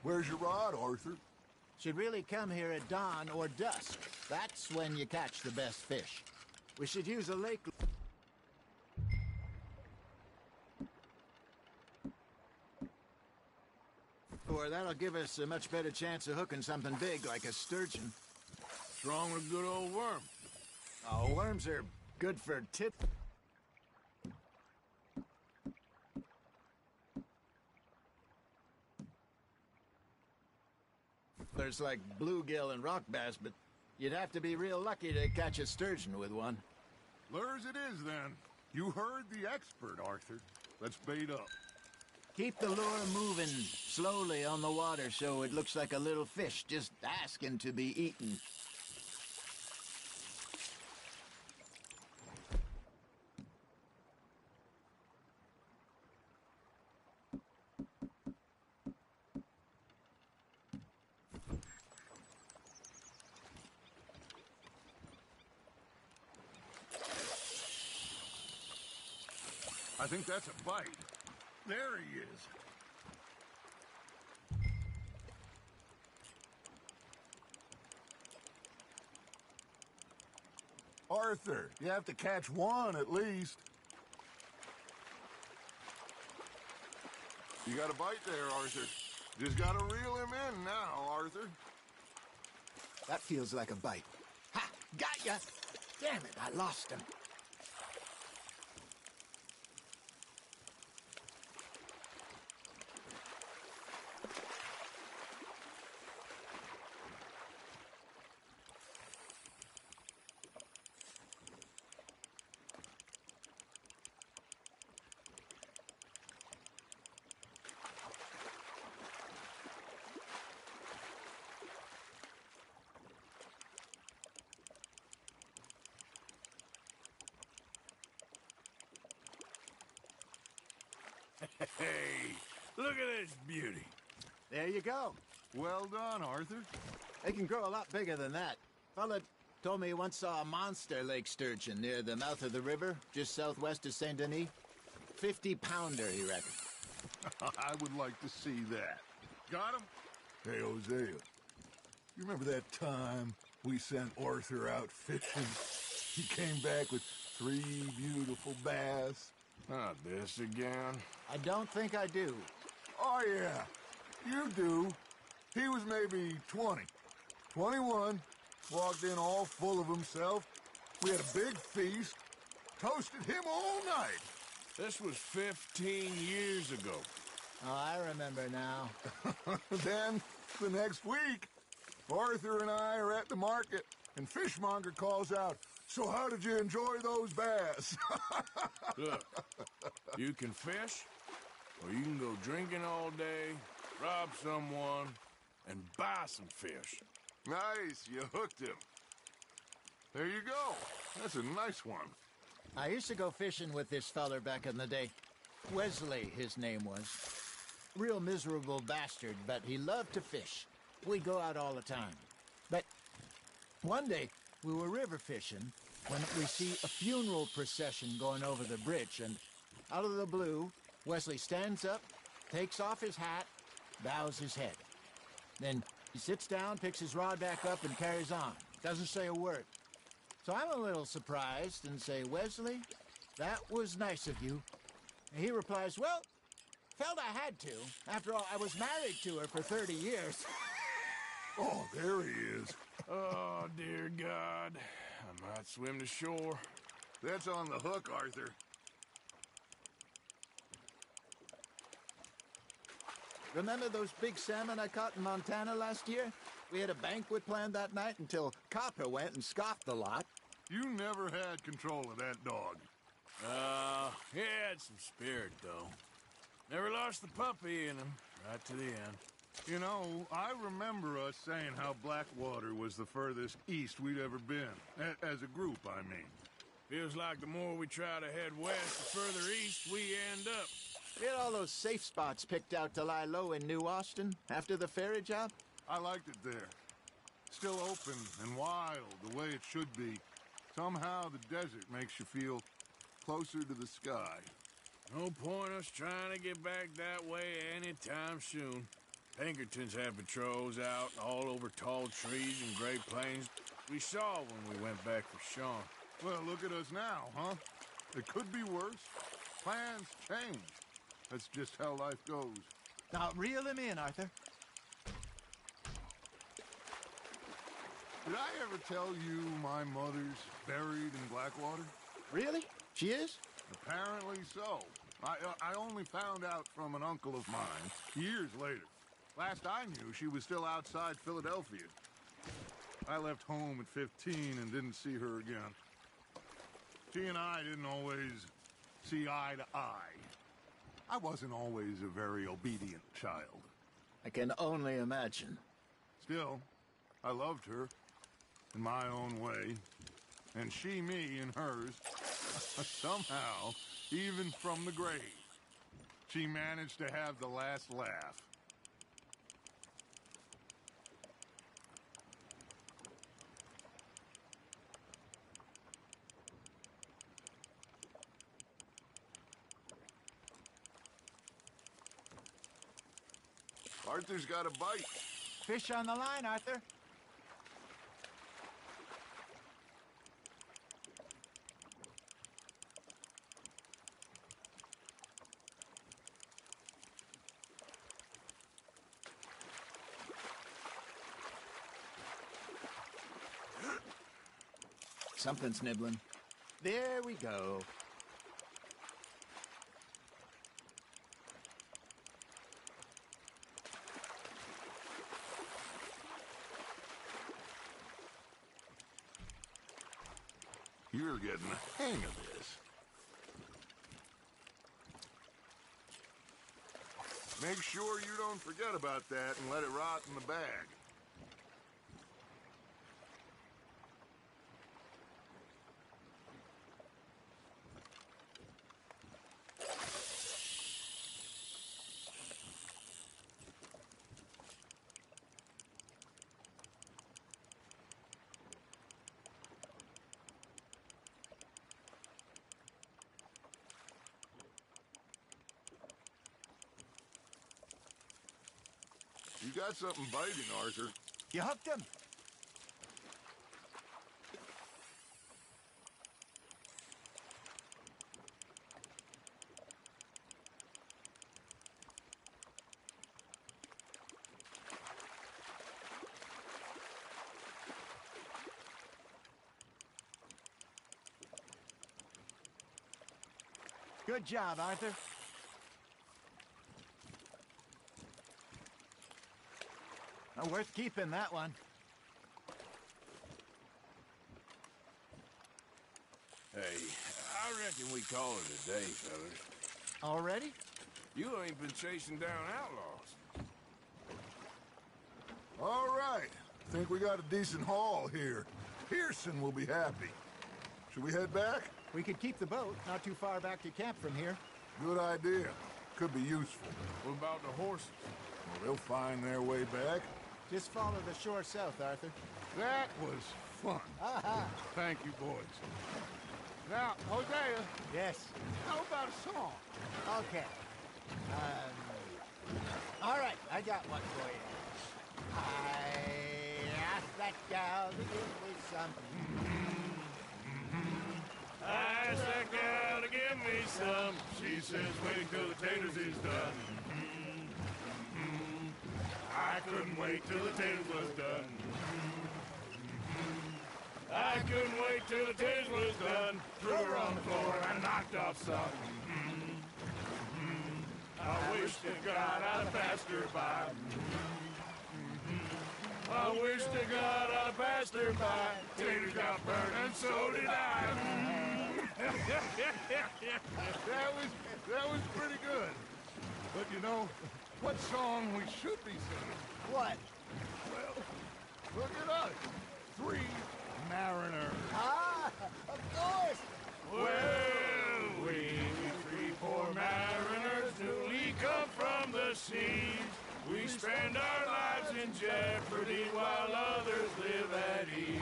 Where's your rod, Arthur? Should really come here at dawn or dusk. That's when you catch the best fish. We should use a lake... or that'll give us a much better chance of hooking something big like a sturgeon. What's wrong with a good old worm? Oh, worms are good for tit... There's like bluegill and rock bass, but you'd have to be real lucky to catch a sturgeon with one. Lures it is, then. You heard the expert, Arthur. Let's bait up. Keep the lure moving slowly on the water so it looks like a little fish just asking to be eaten. I think that's a bite. There he is. Arthur, you have to catch one at least. You got a bite there, Arthur. Just gotta reel him in now, Arthur. That feels like a bite. Ha! Got ya! Damn it, I lost him. Hey, look at this beauty. There you go. Well done, Arthur. They can grow a lot bigger than that. Fella told me he once saw a monster lake sturgeon near the mouth of the river, just southwest of Saint Denis. 50-pounder, he reckoned. I would like to see that. Got him? Hey, Hosea. You remember that time we sent Arthur out fishing? He came back with 3 beautiful bass. Not this again. I don't think I do. Oh, yeah. You do. He was maybe 20. 21. Walked in all full of himself. We had a big feast. Toasted him all night. This was 15 years ago. Oh, I remember now. Then, the next week, Arthur and I are at the market, and Fishmonger calls out, "So how did you enjoy those bass?" Look, you can fish, or you can go drinking all day, rob someone, and buy some fish. Nice, you hooked him. There you go. That's a nice one. I used to go fishing with this feller back in the day. Wesley, his name was. Real miserable bastard, but he loved to fish. We'd go out all the time. But one day, we were river fishing when we see a funeral procession going over the bridge, and out of the blue, Wesley stands up, takes off his hat, bows his head. Then he sits down, picks his rod back up, and carries on. Doesn't say a word. So I'm a little surprised and say, "Wesley, that was nice of you." And he replies, "Well, felt I had to. After all, I was married to her for 30 years. Oh, there he is. Oh, dear God. I might swim to shore. That's on the hook, Arthur. Remember those big salmon I caught in Montana last year? We had a banquet planned that night until Copper went and scoffed the lot. You never had control of that dog. He had some spirit, though. Never lost the puppy in him, right to the end. You know, I remember us saying how Blackwater was the furthest east we'd ever been. As a group, I mean. Feels like the more we try to head west, the further east we end up. We had all those safe spots picked out to lie low in New Austin after the ferry job. I liked it there. Still open and wild, the way it should be. Somehow the desert makes you feel closer to the sky. No point us trying to get back that way anytime soon. Pinkertons have patrols out all over tall trees and Great Plains. We saw when we went back for Sean. Well, look at us now, huh? It could be worse. Plans change. That's just how life goes. Now, reel him in, Arthur. Did I ever tell you my mother's buried in Blackwater? Really? She is? Apparently so. I only found out from an uncle of mine years later. Last I knew, she was still outside Philadelphia. I left home at 15 and didn't see her again. She and I didn't always see eye to eye. I wasn't always a very obedient child. I can only imagine. Still, I loved her in my own way, and she me in hers. Somehow, even from the grave, she managed to have the last laugh. Arthur's got a bite. Fish on the line, Arthur. Something's nibbling. There we go. You're getting the hang of this. Make sure you don't forget about that and let it rot in the bag. got something biting, Arthur. You hooked him? Good job, Arthur. Worth keeping, that one. Hey, I reckon we call it a day, fellas. Already? You ain't been chasing down outlaws. All right. Think we got a decent haul here. Pearson will be happy. Should we head back? We could keep the boat, not too far back to camp from here. Good idea. Could be useful. What about the horses? Well, they'll find their way back. Just follow the shore south, Arthur. That was fun. Thank you, boys. Now, Hosea. Yes? How about a song? Okay. All right, I got one for you. I asked that gal to give me some. I asked that gal to give me some. She says wait till the taters is done. I couldn't wait till the taters was done. I couldn't wait till the taters was done. Threw her on the floor and knocked off some. I wish to God I'd passed her by. I wish to God I'd passed her by. Taters got burned and so did I. That was pretty good. But you know, what song we should be singing? What? Well, look at us. 3 mariners. Ah, of course. Well, we 3 poor mariners newly come from the seas. We spend our lives in jeopardy while others live at ease.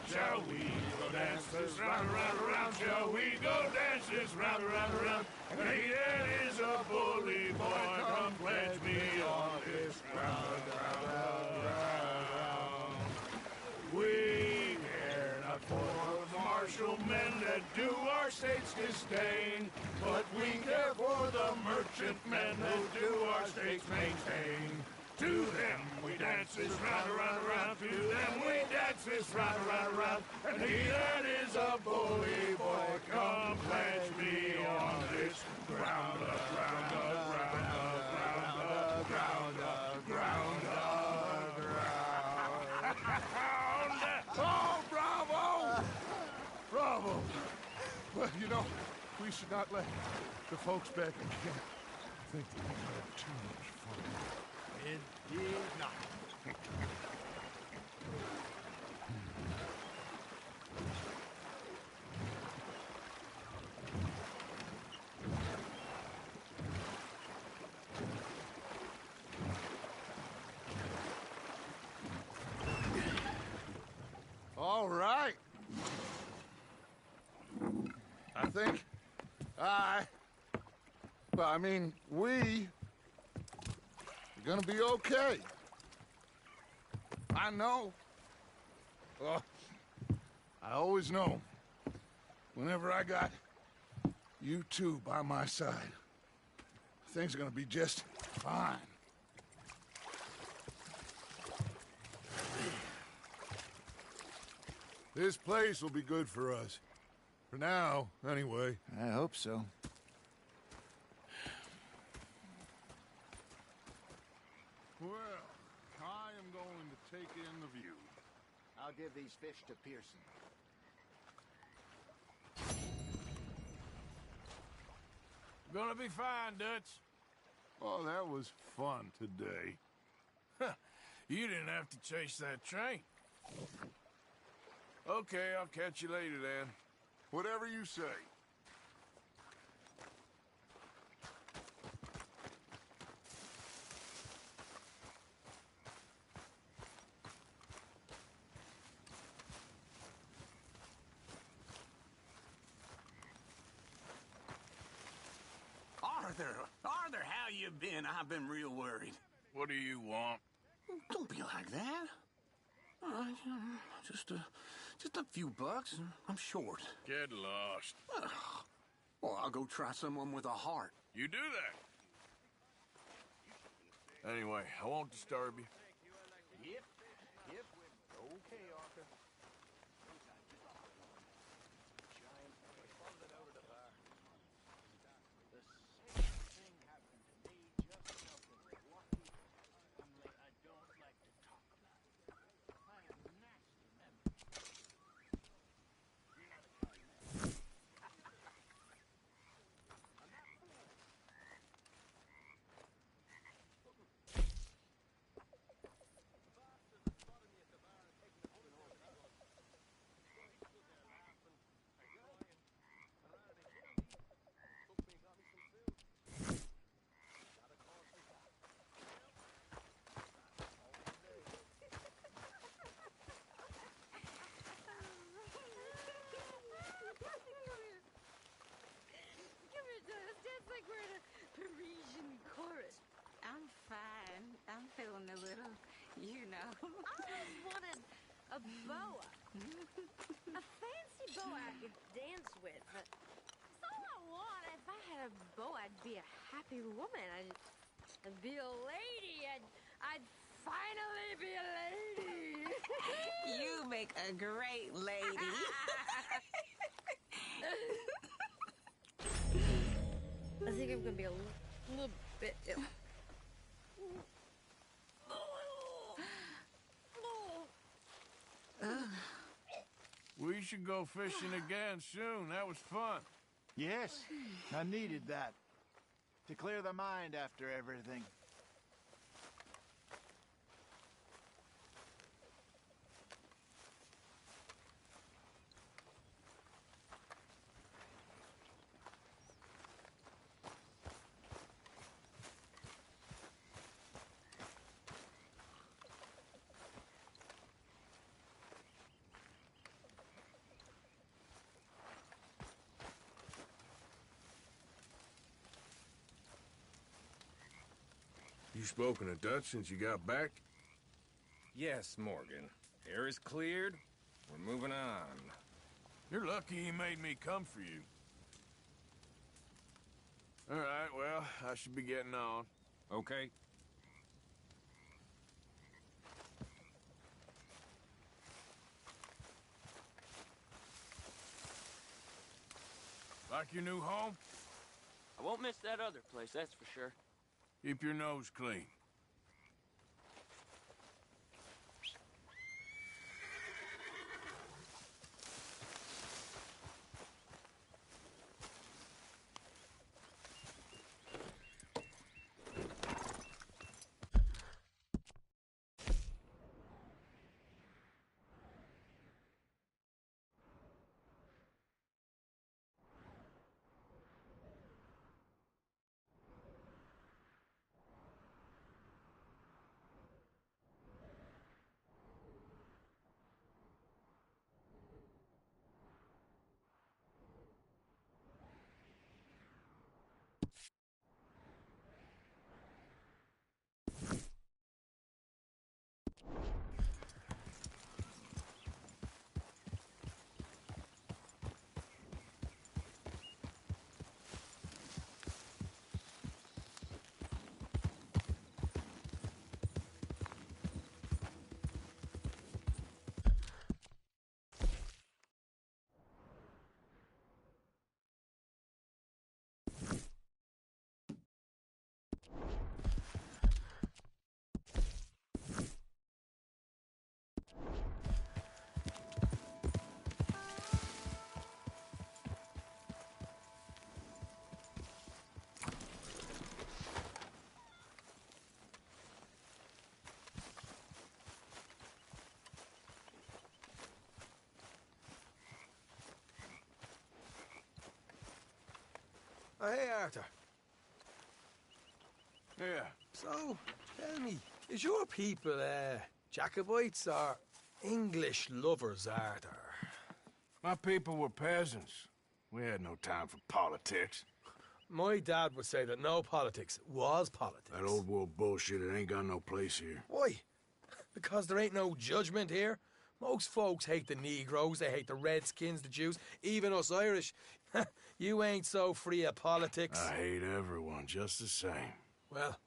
Shall we go dance this round, around, around? Shall we go dance this round, around, around? And he that is a bully boy, come pledge me on this ground, ground. We care not for the martial men that do our state's disdain, but we care for the merchant men who do our state's maintain. To them we dance this round, around, around. To them we dance this round, around, around. And he that is a bully boy, come pledge me on this ground, ground, ground, ground, ground, ground, ground. Oh, bravo! Bravo! Well, you know, we should not let the folks back in camp think that we had too much fun. Indeed not. All right. I think we are gonna be okay. I know. I always know. Whenever I got you two by my side, things are gonna be just fine. This place will be good for us. For now, anyway. I hope so. Well, I am going to take in the view. I'll give these fish to Pearson. Gonna be fine, Dutch. Oh, that was fun today. You didn't have to chase that train. Okay, I'll catch you later then. Whatever you say. Arthur, how you been? I've been real worried. What do you want? Don't be like that. Just a few bucks. I'm short. Get lost. Well, I'll go try someone with a heart. You do that. Anyway, I won't disturb you. Yep. Okay, Arthur. Like we're in a Parisian chorus. I'm fine. I'm feeling a little, you know. I always wanted a boa. A fancy boa I could dance with. That's all I want. If I had a boa, I'd be a happy woman. I'd be a lady. I'd finally be a lady. You make a great lady. I think I'm gonna be a little bit ill. We should go fishing again soon. That was fun. Yes, I needed that. To clear the mind after everything. You spoken to Dutch since you got back? Yes, Morgan. Air is cleared. We're moving on. You're lucky he made me come for you. All right, well, I should be getting on. Okay. Like your new home? I won't miss that other place, that's for sure. Keep your nose clean. Oh, hey, Arthur. Yeah. So, tell me, is your people, Jacobites or English lovers, Arthur? My people were peasants. We had no time for politics. My dad would say that no politics was politics. That old world bullshit, it ain't got no place here. Why? Because there ain't no judgment here. Most folks hate the Negroes, they hate the Redskins, the Jews, even us Irish. You ain't so free of politics. I hate everyone just the same. Well,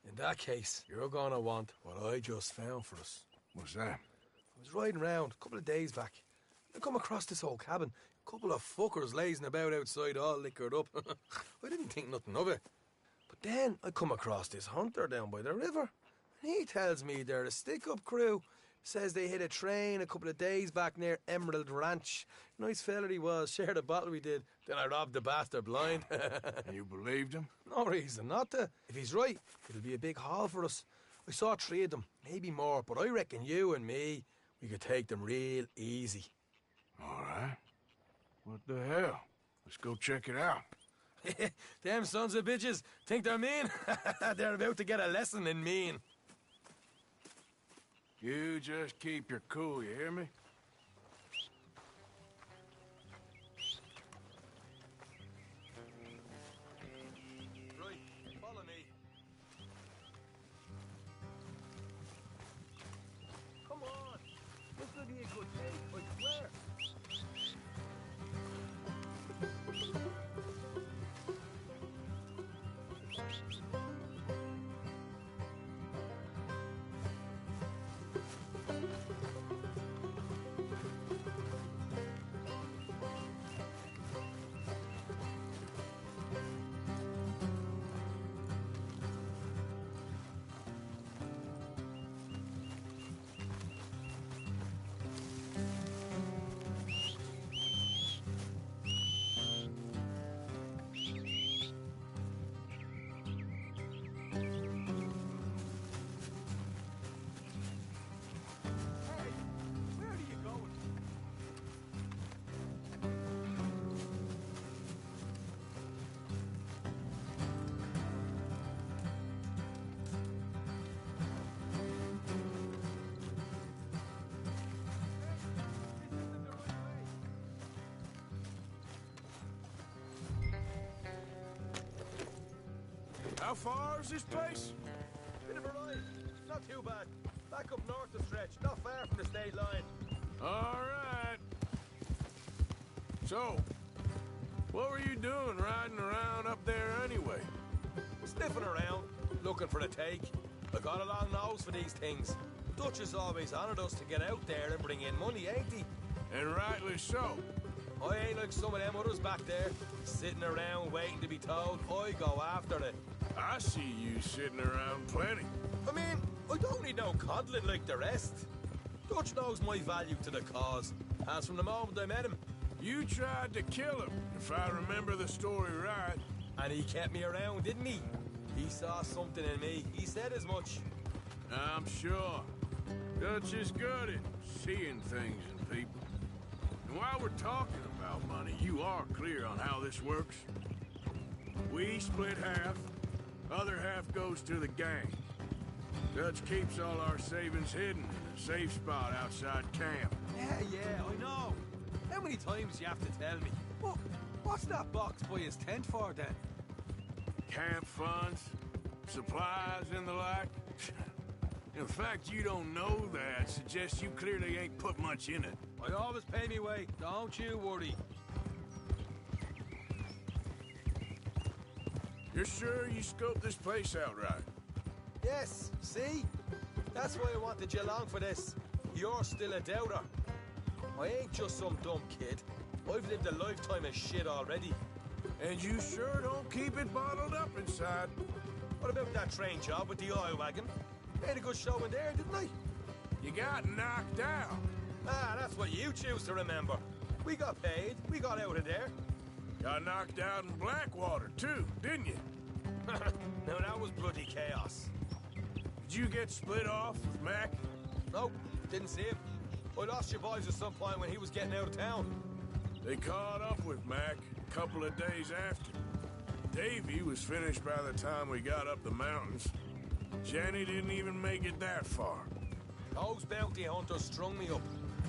in that case, you're gonna want what I just found for us. What's that? I was riding around a couple of days back. I come across this old cabin. A couple of fuckers lazing about outside all liquored up. I didn't think nothing of it. But then I come across this hunter down by the river. And he tells me they're a stick-up crew. Says they hit a train a couple of days back near Emerald Ranch. Nice fella he was, shared a bottle we did. Then I robbed the bastard blind. And you believed him? No reason not to. If he's right, it'll be a big haul for us. I saw 3 of them, maybe more, but I reckon you and me, we could take them real easy. All right. What the hell? Let's go check it out. Them sons of bitches think they're mean. They're about to get a lesson in mean. You just keep your cool, you hear me? Right, follow me. Come on. This will be a good day, I swear. How far is this place? Bit of a ride. Not too bad. Back up north the stretch, not far from the state line. All right. So, what were you doing riding around up there anyway? Sniffing around, looking for the take. I got a long nose for these things. Dutch has always honoured us to get out there and bring in money, ain't he? And rightly so. I ain't like some of them others back there, sitting around waiting to be told. I go after it. I see you sitting around plenty. I mean, I don't need no coddling like the rest. Dutch knows my value to the cause, as from the moment I met him. You tried to kill him, if I remember the story right. And he kept me around, didn't he? He saw something in me. He said as much. I'm sure. Dutch is good at seeing things in people. And while we're talking about money, you are clear on how this works? We split half. Other half goes to the gang. Dutch keeps all our savings hidden in a safe spot outside camp. Yeah, I know. How many times do you have to tell me? What's that box by his tent for, then? Camp funds, supplies, and the like. The fact you don't know that suggests you clearly ain't put much in it. I always pay me way. Don't you worry. You're sure you scoped this place out right? Yes, see? That's why I wanted you along for this. You're still a doubter. I ain't just some dumb kid. I've lived a lifetime of shit already. And you sure don't keep it bottled up inside. What about that train job with the oil wagon? Made a good show in there, didn't I? You got knocked out. Ah, that's what you choose to remember. We got paid. We got out of there. Got knocked out in Blackwater, too, didn't you? Now, that was bloody chaos. Did you get split off with Mac? Nope, didn't see him. I lost your boys at some point when he was getting out of town. They caught up with Mac a couple of days after. Davy was finished by the time we got up the mountains. Jenny didn't even make it that far. Those bounty hunters strung me up,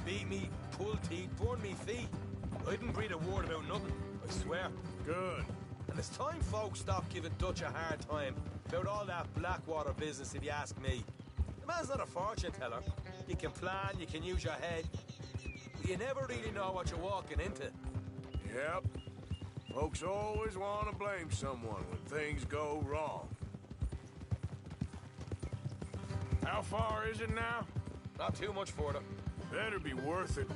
beat me, pulled teeth, burned me feet. I didn't breathe a word about nothing, I swear. Good. And it's time folks stopped giving Dutch a hard time about all that Blackwater business, if you ask me. The Man's not a fortune teller. You can plan, you can use your head. But you never really know what you're walking into. Yep. Folks always want to blame someone when things go wrong. How far is it now? Not too much further. Better be worth it.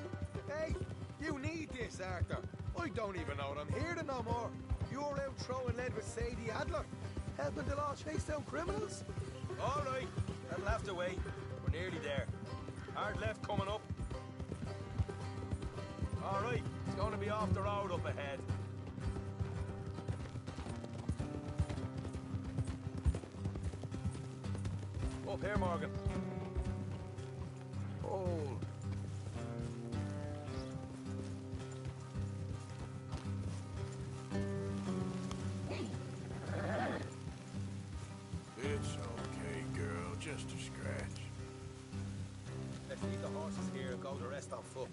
Hey, you need this, Arthur. I don't even know what I'm here to no more. You're out throwing lead with Sadie Adler, helping the law chase down criminals. All right, that'll have to wait. We're nearly there. Hard left coming up. All right, it's going to be off the road up ahead. Up here, Morgan. Hold. It's okay, girl. Just a scratch. Let's leave the horses here and go the rest on foot.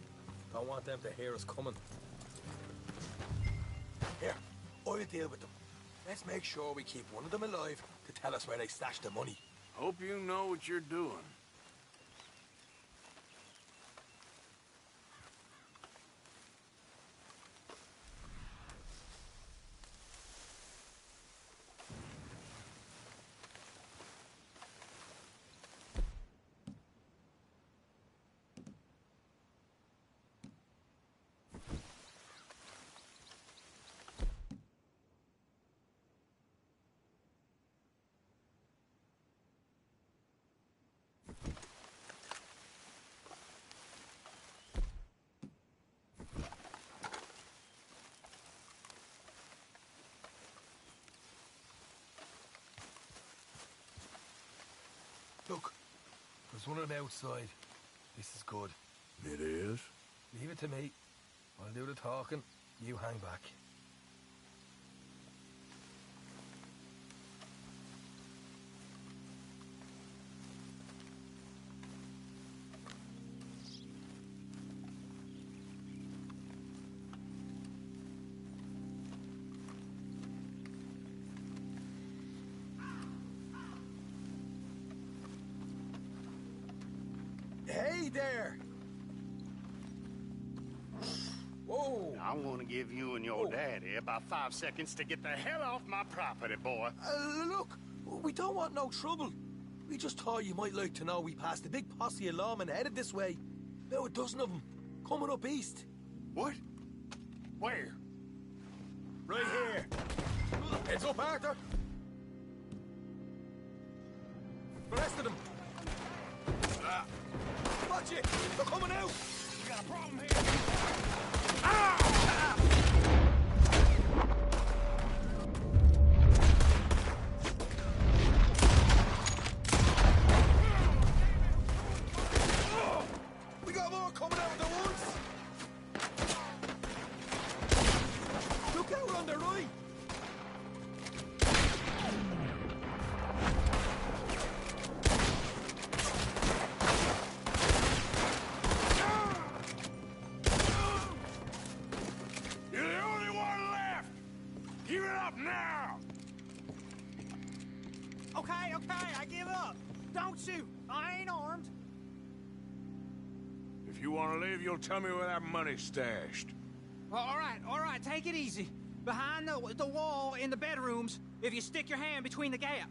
Don't want them to hear us coming. Here, I'll deal with them. Let's make sure we keep one of them alive to tell us where they stashed the money. Hope you know what you're doing. Look, there's one on the outside. This is good. It is? Leave it to me. I'll do the talking. You hang back. Hey there! Whoa! I want to give you and your daddy about 5 seconds to get the hell off my property, boy. Look, we don't want no trouble. We just thought you might like to know we passed a big posse of lawmen headed this way. About a dozen of them, coming up east. What? Where? Right here. Heads up, Arthur. The rest of them. Watch it! They're coming out! We got a problem here. We got more coming out at once! Look out on the right! You're the only one left! Give it up now! Okay, I give up. Don't shoot. I ain't armed. If you want to live, you'll tell me where that money's stashed. All right, take it easy. Behind the wall in the bedrooms, if you stick your hand between the gap.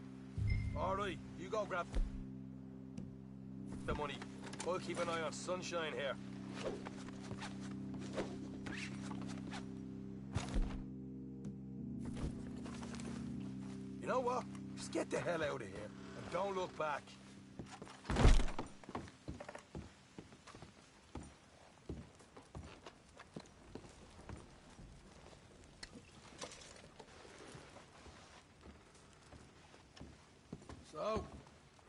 All right, you go grab the money. I'll keep an eye on Sunshine here. You know what? Just get the hell out of here and don't look back. So,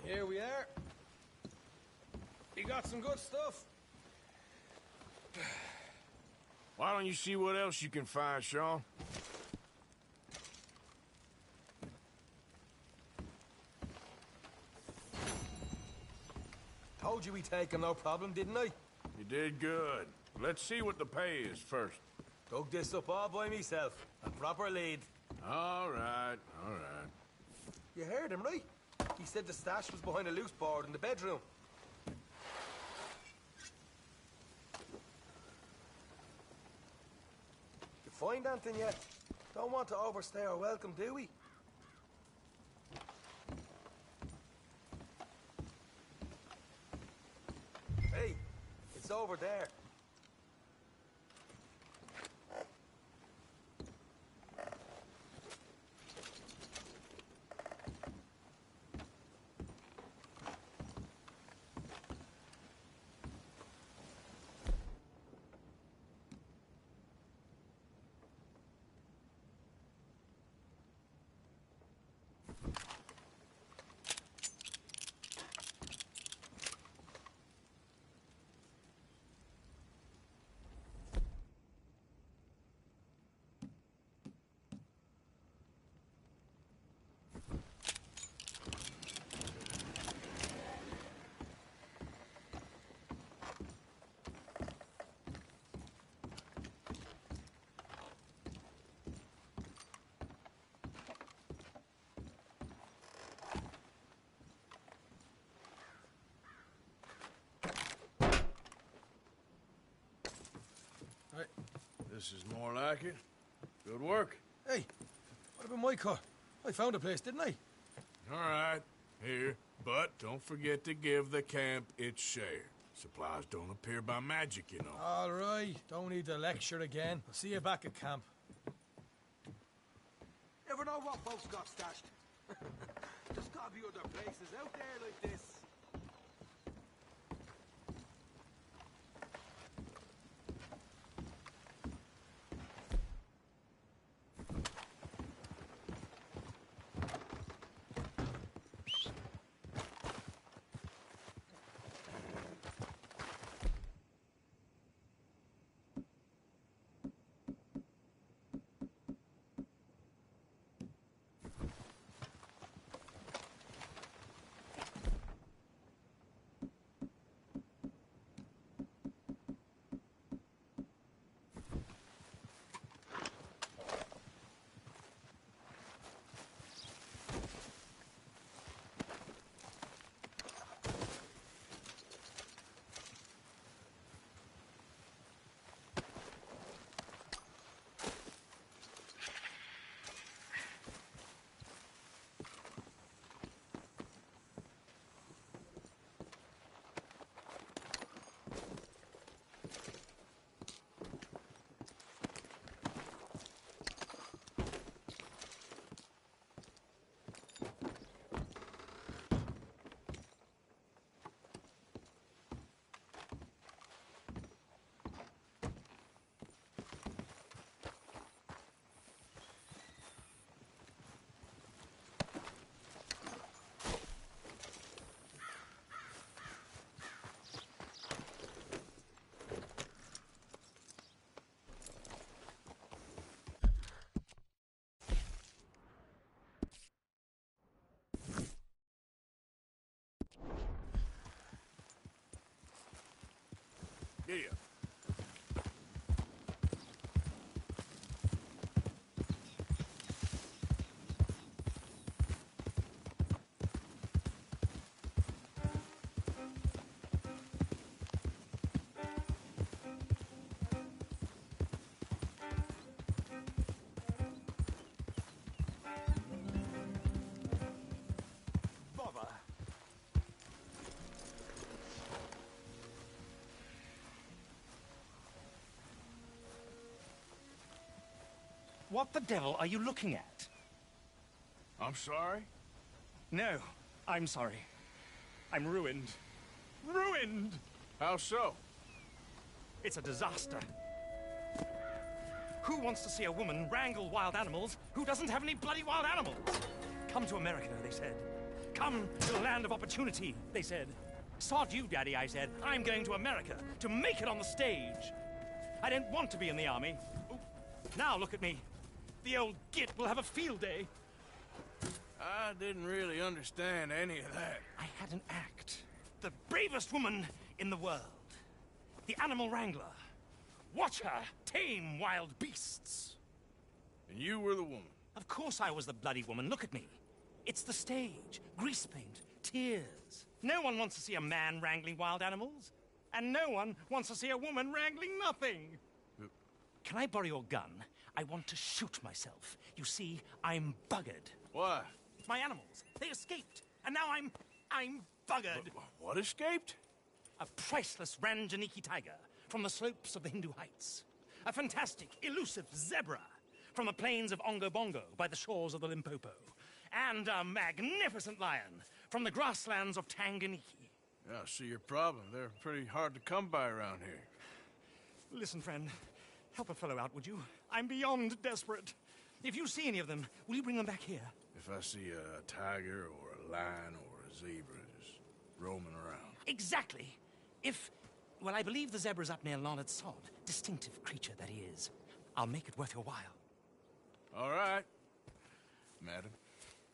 here we are. You got some good stuff. Why don't you see what else you can find, Sean? Told you we take him no problem, didn't I? You did good. Let's see what the pay is first. Dug this up all by myself. A proper lead. All right, all right. You heard him, right? He said the stash was behind a loose board in the bedroom. You find anything yet? Don't want to overstay our welcome, do we? Hey, it's over there. This is more like it. Good work. Hey, what about my car? I found a place, didn't I? All right, here. But don't forget to give the camp its share. Supplies don't appear by magic, you know. All right, don't need to lecture again. I'll see you back at camp. Never know what folks got stashed. There's gotta be other places out there like this. Here. Bother. What the devil are you looking at? I'm sorry? No, I'm sorry. I'm ruined. Ruined! How so? It's a disaster. Who wants to see a woman wrangle wild animals who doesn't have any bloody wild animals? Come to America, they said. Come to the land of opportunity, they said. Sod you, Daddy, I said. I'm going to America to make it on the stage. I don't want to be in the army. Ooh. Now look at me. The old git will have a field day. I didn't really understand any of that. I had an act. The bravest woman in the world. The animal wrangler. Watch her tame wild beasts. And you were the woman? Of course I was the bloody woman. Look at me. It's the stage, grease paint, tears. No one wants to see a man wrangling wild animals. And no one wants to see a woman wrangling nothing. Can I borrow your gun? I want to shoot myself. You see, I'm buggered. Why? My animals, they escaped. And now I'm buggered. What escaped? A priceless Ranjaniki tiger from the slopes of the Hindu Heights. A fantastic, elusive zebra from the plains of Ongo Bongo by the shores of the Limpopo. And a magnificent lion from the grasslands of Tanganyika. Yeah, I see your problem. They're pretty hard to come by around here. Listen, friend, help a fellow out, would you? I'm beyond desperate. If you see any of them, will you bring them back here? If I see a tiger or a lion or a zebra just roaming around. Exactly. Well, I believe the zebra's up near Larned Sod. Distinctive creature that he is. I'll make it worth your while. All right, madam.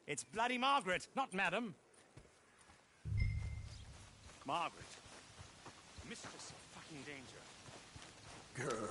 It's bloody Margaret, not madam. Margaret. Mistress of fucking danger. Girl.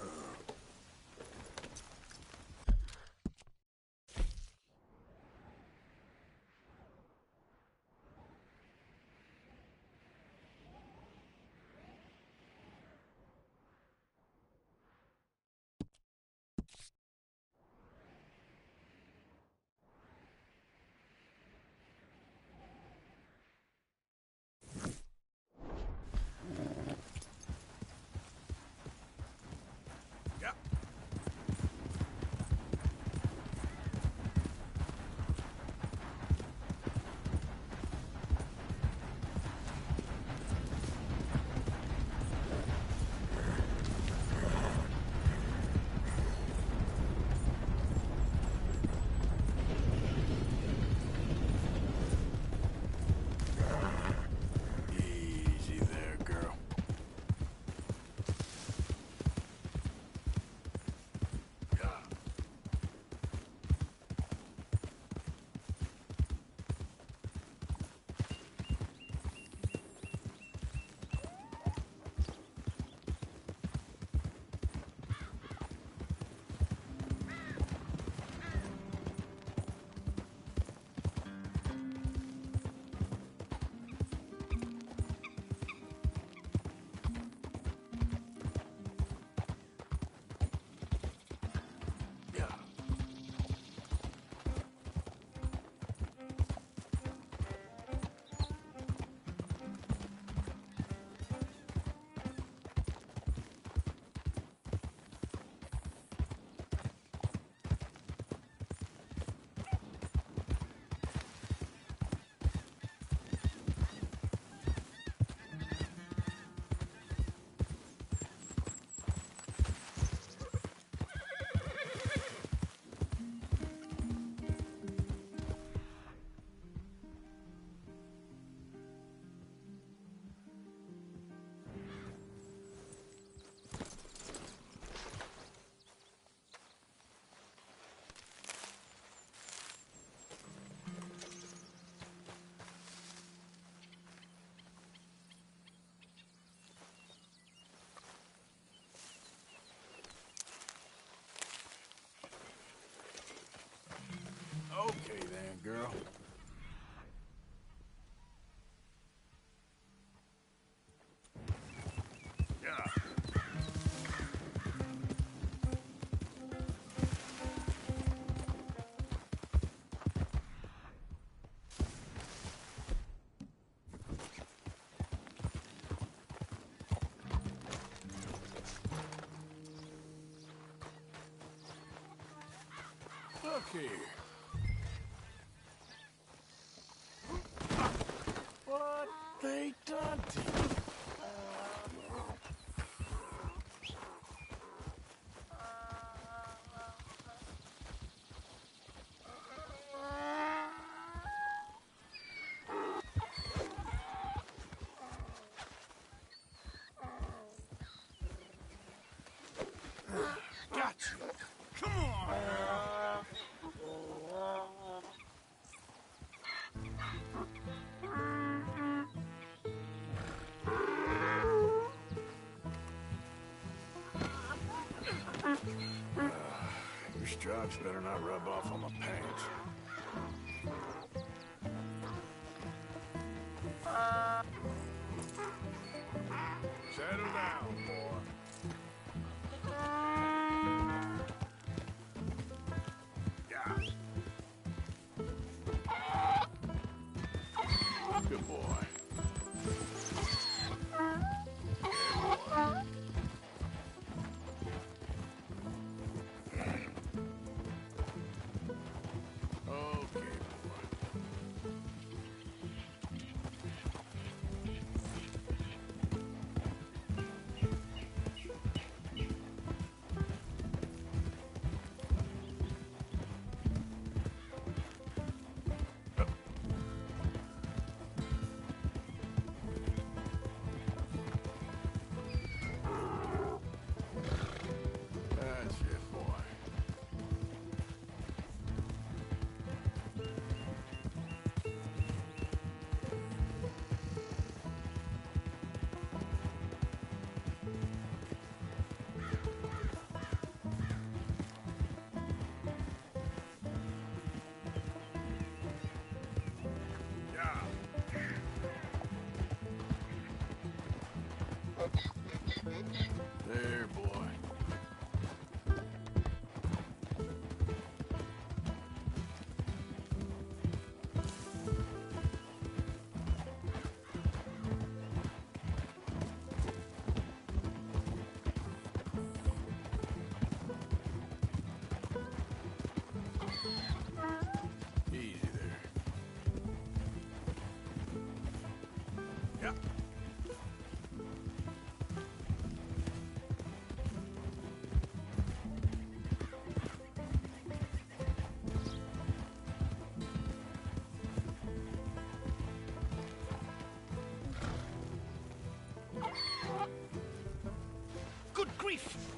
Okay then, girl. Yeah. Look here. What they done to you? Got you. Come on. Your stripes better not rub off on my pants.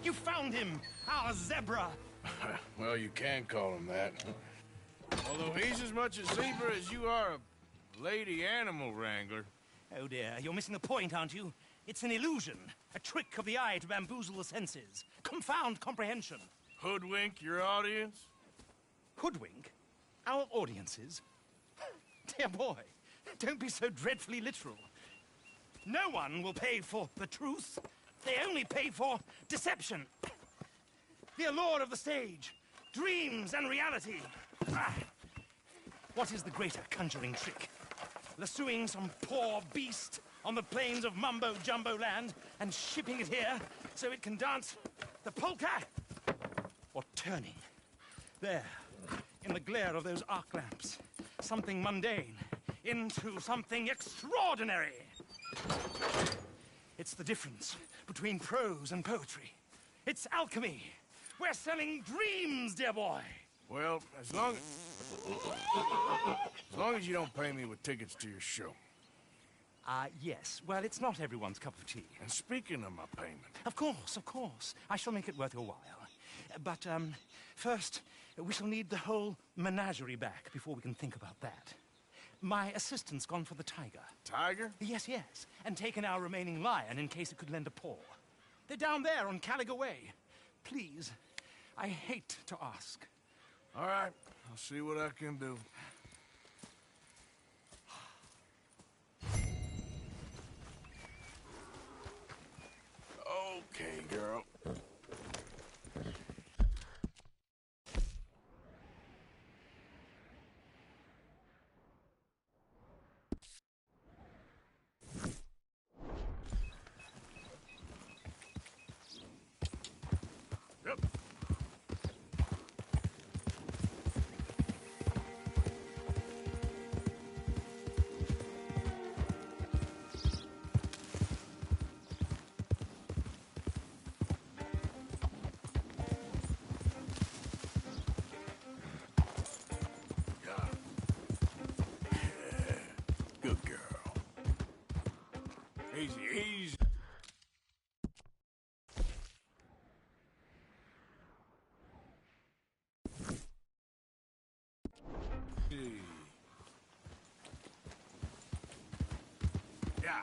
You found him, our zebra. Well, you can call him that. Although he's as much a zebra as you are a lady animal wrangler. Oh dear, you're missing the point, aren't you? It's an illusion, a trick of the eye to bamboozle the senses, confound comprehension. Hoodwink your audience? Hoodwink? Our audiences? Dear boy, don't be so dreadfully literal. No one will pay for the truth. They only pay for deception. The allure of the stage, dreams and reality. Ah. What is the greater conjuring trick? Lassoing some poor beast on the plains of mumbo-jumbo land and shipping it here so it can dance the polka? Or turning, there, in the glare of those arc lamps, something mundane into something extraordinary? It's the difference between prose and poetry. It's alchemy. We're selling dreams, dear boy. Well, as long as you don't pay me with tickets to your show. Yes. Well, it's not everyone's cup of tea. And speaking of my payment... Of course. I shall make it worth your while. But, first, we shall need the whole menagerie back before we can think about that. My assistant's gone for the tiger. Tiger? Yes. And taken our remaining lion in case it could lend a paw. They're down there on Caliga Way. Please, I hate to ask. All right, I'll see what I can do. Okay, girl. Good girl. Easy. Yeah.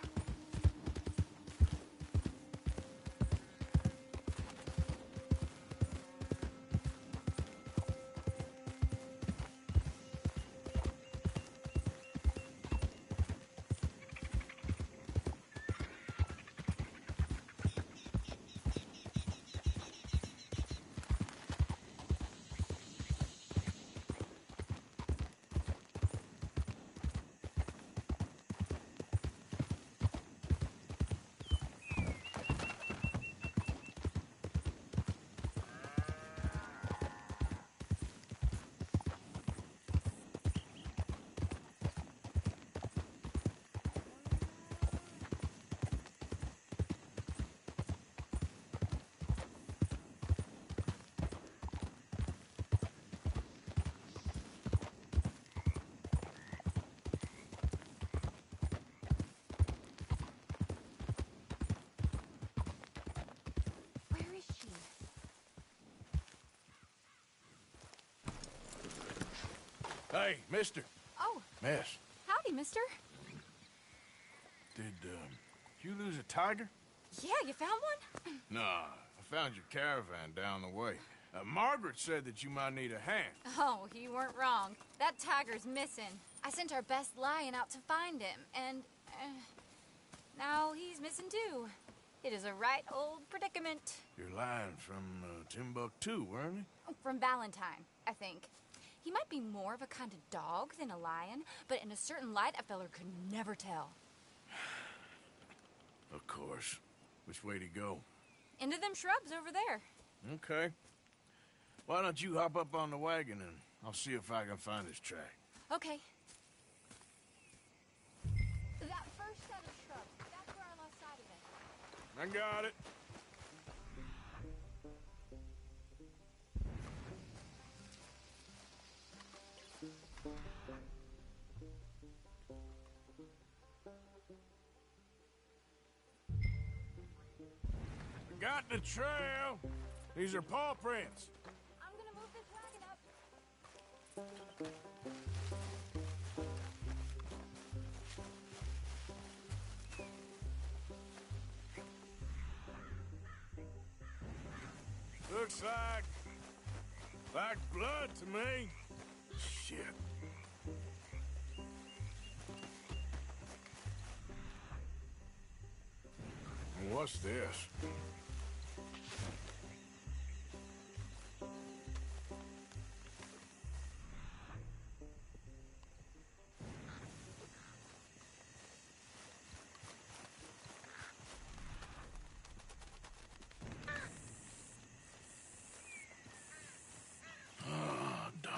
Hey, mister. Oh. Miss. Howdy, mister. Did you lose a tiger? Yeah, you found one? Nah, I found your caravan down the way. Margaret said that you might need a hand. Oh, you weren't wrong. That tiger's missing. I sent our best lion out to find him, and now he's missing too. It is a right old predicament. Your lion from Timbuktu, weren't he? From Valentine, I think. He might be more of a kind of dog than a lion, but in a certain light, a feller could never tell. Of course. Which way to go? Into them shrubs over there. Okay. Why don't you hop up on the wagon and I'll see if I can find his track. Okay. That first set of shrubs, that's where I lost sight of it. I got it. got the trail. These are paw prints. I'm gonna move this wagon up. Looks like blood to me. Shit. What's this? Oh, darn.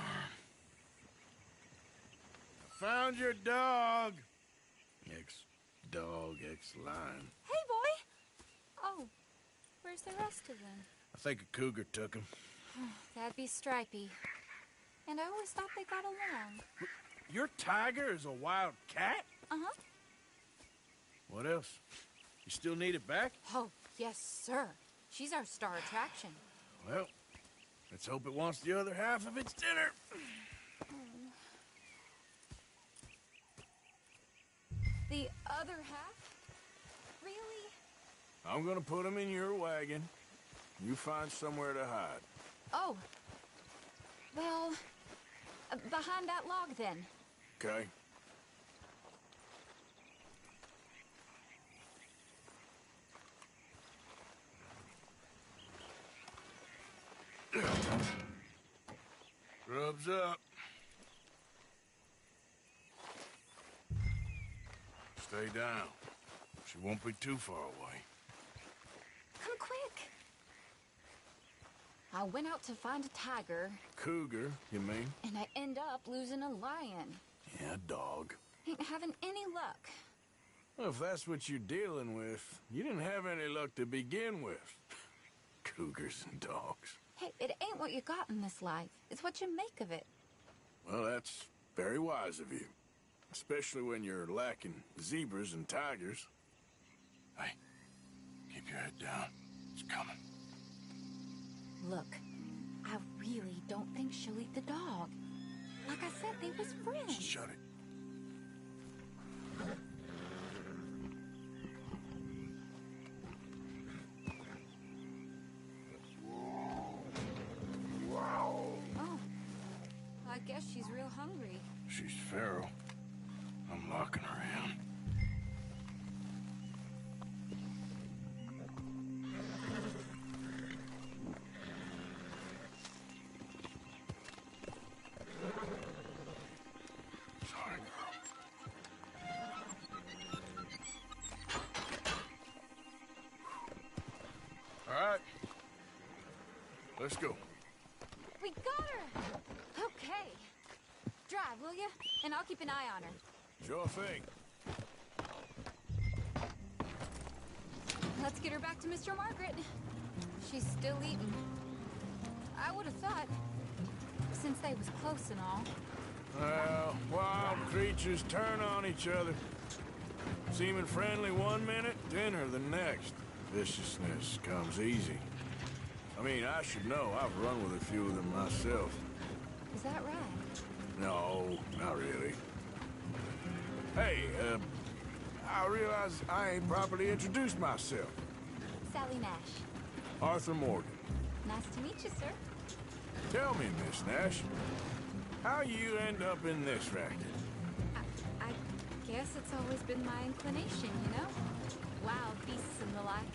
Found your dog. Ex-dog, ex-lion. Hey, boy! Oh, where's the rest of them? I think a cougar took him. That'd be Stripey. And I always thought they got along. Your tiger is a wild cat? Uh-huh. What else? You still need it back? Oh, yes, sir. She's our star attraction. Well, let's hope it wants the other half of its dinner. The other half? Really? I'm gonna put him in your wagon. You find somewhere to hide. Oh. Well, behind that log, then. Okay. Rubs up. Stay down. She won't be too far away. Come quick. I went out to find a tiger. Cougar, you mean? And I end up losing a lion. Yeah, dog. Ain't having any luck. Well, if that's what you're dealing with, you didn't have any luck to begin with. Cougars and dogs. Hey, it ain't what you got in this life. It's what you make of it. Well, that's very wise of you. Especially when you're lacking zebras and tigers. Hey, keep your head down. It's coming. Look, I really don't think she'll eat the dog. Like I said, they was friends. Shut it. Oh, I guess she's real hungry. She's feral. I'm locking her in. Sorry, girl. All right. Let's go. We got her! Okay. Drive, will you? And I'll keep an eye on her. Sure thing. Let's get her back to Mr. Margaret. She's still eating. I would have thought, since they was close and all. Well, wild creatures turn on each other. Seeming friendly one minute, dinner the next. Viciousness comes easy. I mean, I should know. I've run with a few of them myself. Is that right? No, not really. Hey, I realize I ain't properly introduced myself. Sally Nash. Arthur Morgan. Nice to meet you, sir. Tell me, Miss Nash, how you end up in this racket? I guess it's always been my inclination, you know? Wild beasts and the like.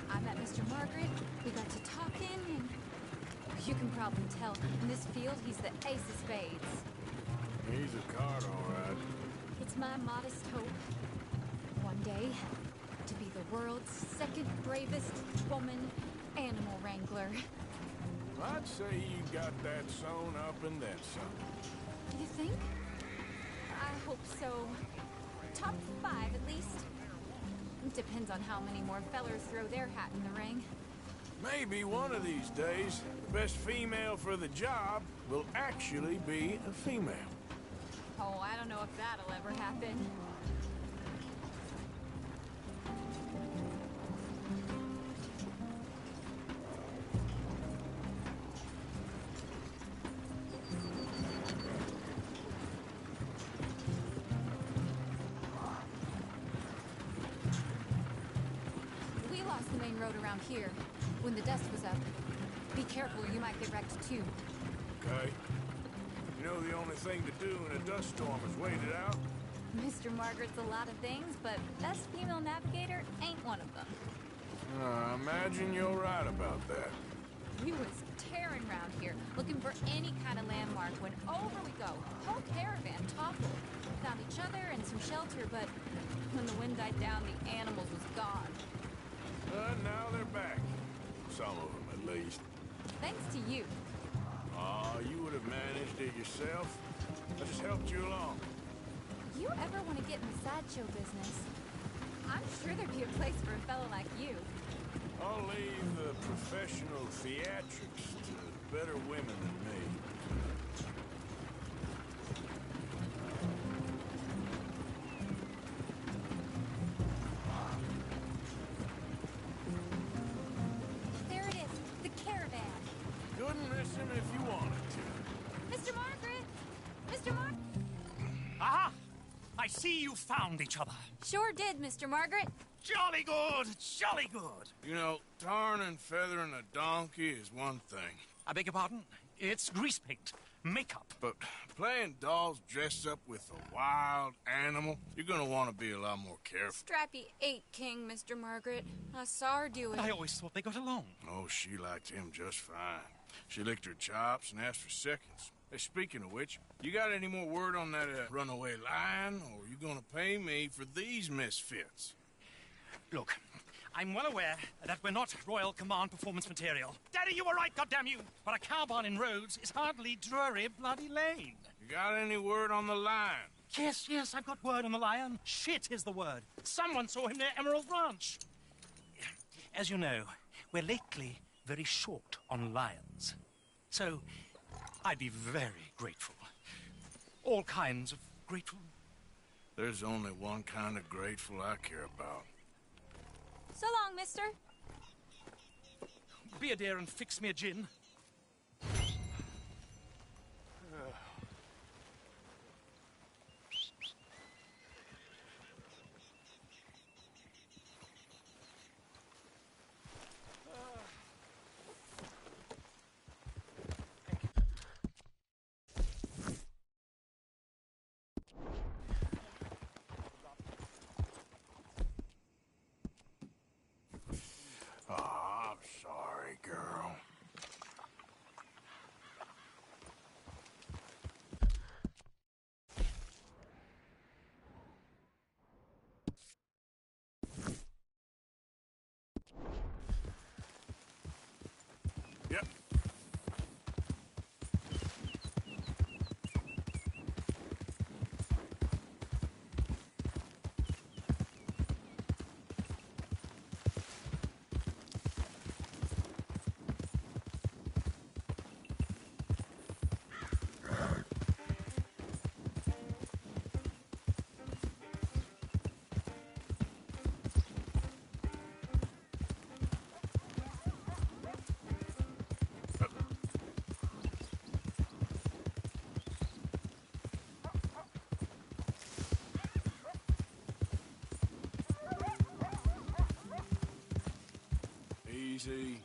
I met Mr. Margaret, we got to talking, and you can probably tell, in this field, he's the ace of spades. He's a card, all right. It's my modest hope, one day, to be the world's second bravest woman animal wrangler. I'd say you got that sewn up and then some. You think? I hope so. Top 5, at least. Depends on how many more fellers throw their hat in the ring. Maybe one of these days, the best female for the job will actually be a female. Oh, I don't know if that'll ever happen. the main road around here when the dust was up. Be careful, you might get wrecked too. Okay. You know the only thing to do in a dust storm is wait it out? Mr. Margaret's a lot of things, but best female navigator ain't one of them. I imagine you're right about that. We was tearing around here, looking for any kind of landmark when over we go. Whole caravan toppled. Found each other and some shelter, but when the wind died down, the animals was gone. Now they're back. Some of them, at least. Thanks to you. You would have managed it yourself. I just helped you along. You ever want to get in the sideshow business? I'm sure there'd be a place for a fellow like you. I'll leave the professional theatrics to better women than me. There it is, the caravan. Couldn't miss him if you wanted to. Mr. Margaret! Mr. Margaret! Aha! I see you found each other. Sure did, Mr. Margaret. Jolly good, jolly good. You know, tarring and feathering a donkey is one thing. I beg your pardon? It's grease paint, makeup. But playing dolls dressed up with a wild animal, you're gonna want to be a lot more careful. Strappy ate King, Mr. Margaret. I saw her do it. I always thought they got along. Oh, she liked him just fine. She licked her chops and asked for seconds. Hey, speaking of which, you got any more word on that runaway lion, or are you gonna pay me for these misfits? Look, I'm well aware that we're not Royal Command performance material. Daddy, you were right, goddammit! But a cowbarn in Rhodes is hardly Drury Bloody Lane. You got any word on the lion? Yes, I've got word on the lion. Shit is the word. Someone saw him near Emerald Ranch. As you know, we're lately very short on lions. So, I'd be very grateful. All kinds of grateful. There's only one kind of grateful I care about. So long, mister. Be a dear and fix me a gin. Oh, I'm sorry, girl. Yep. Easy.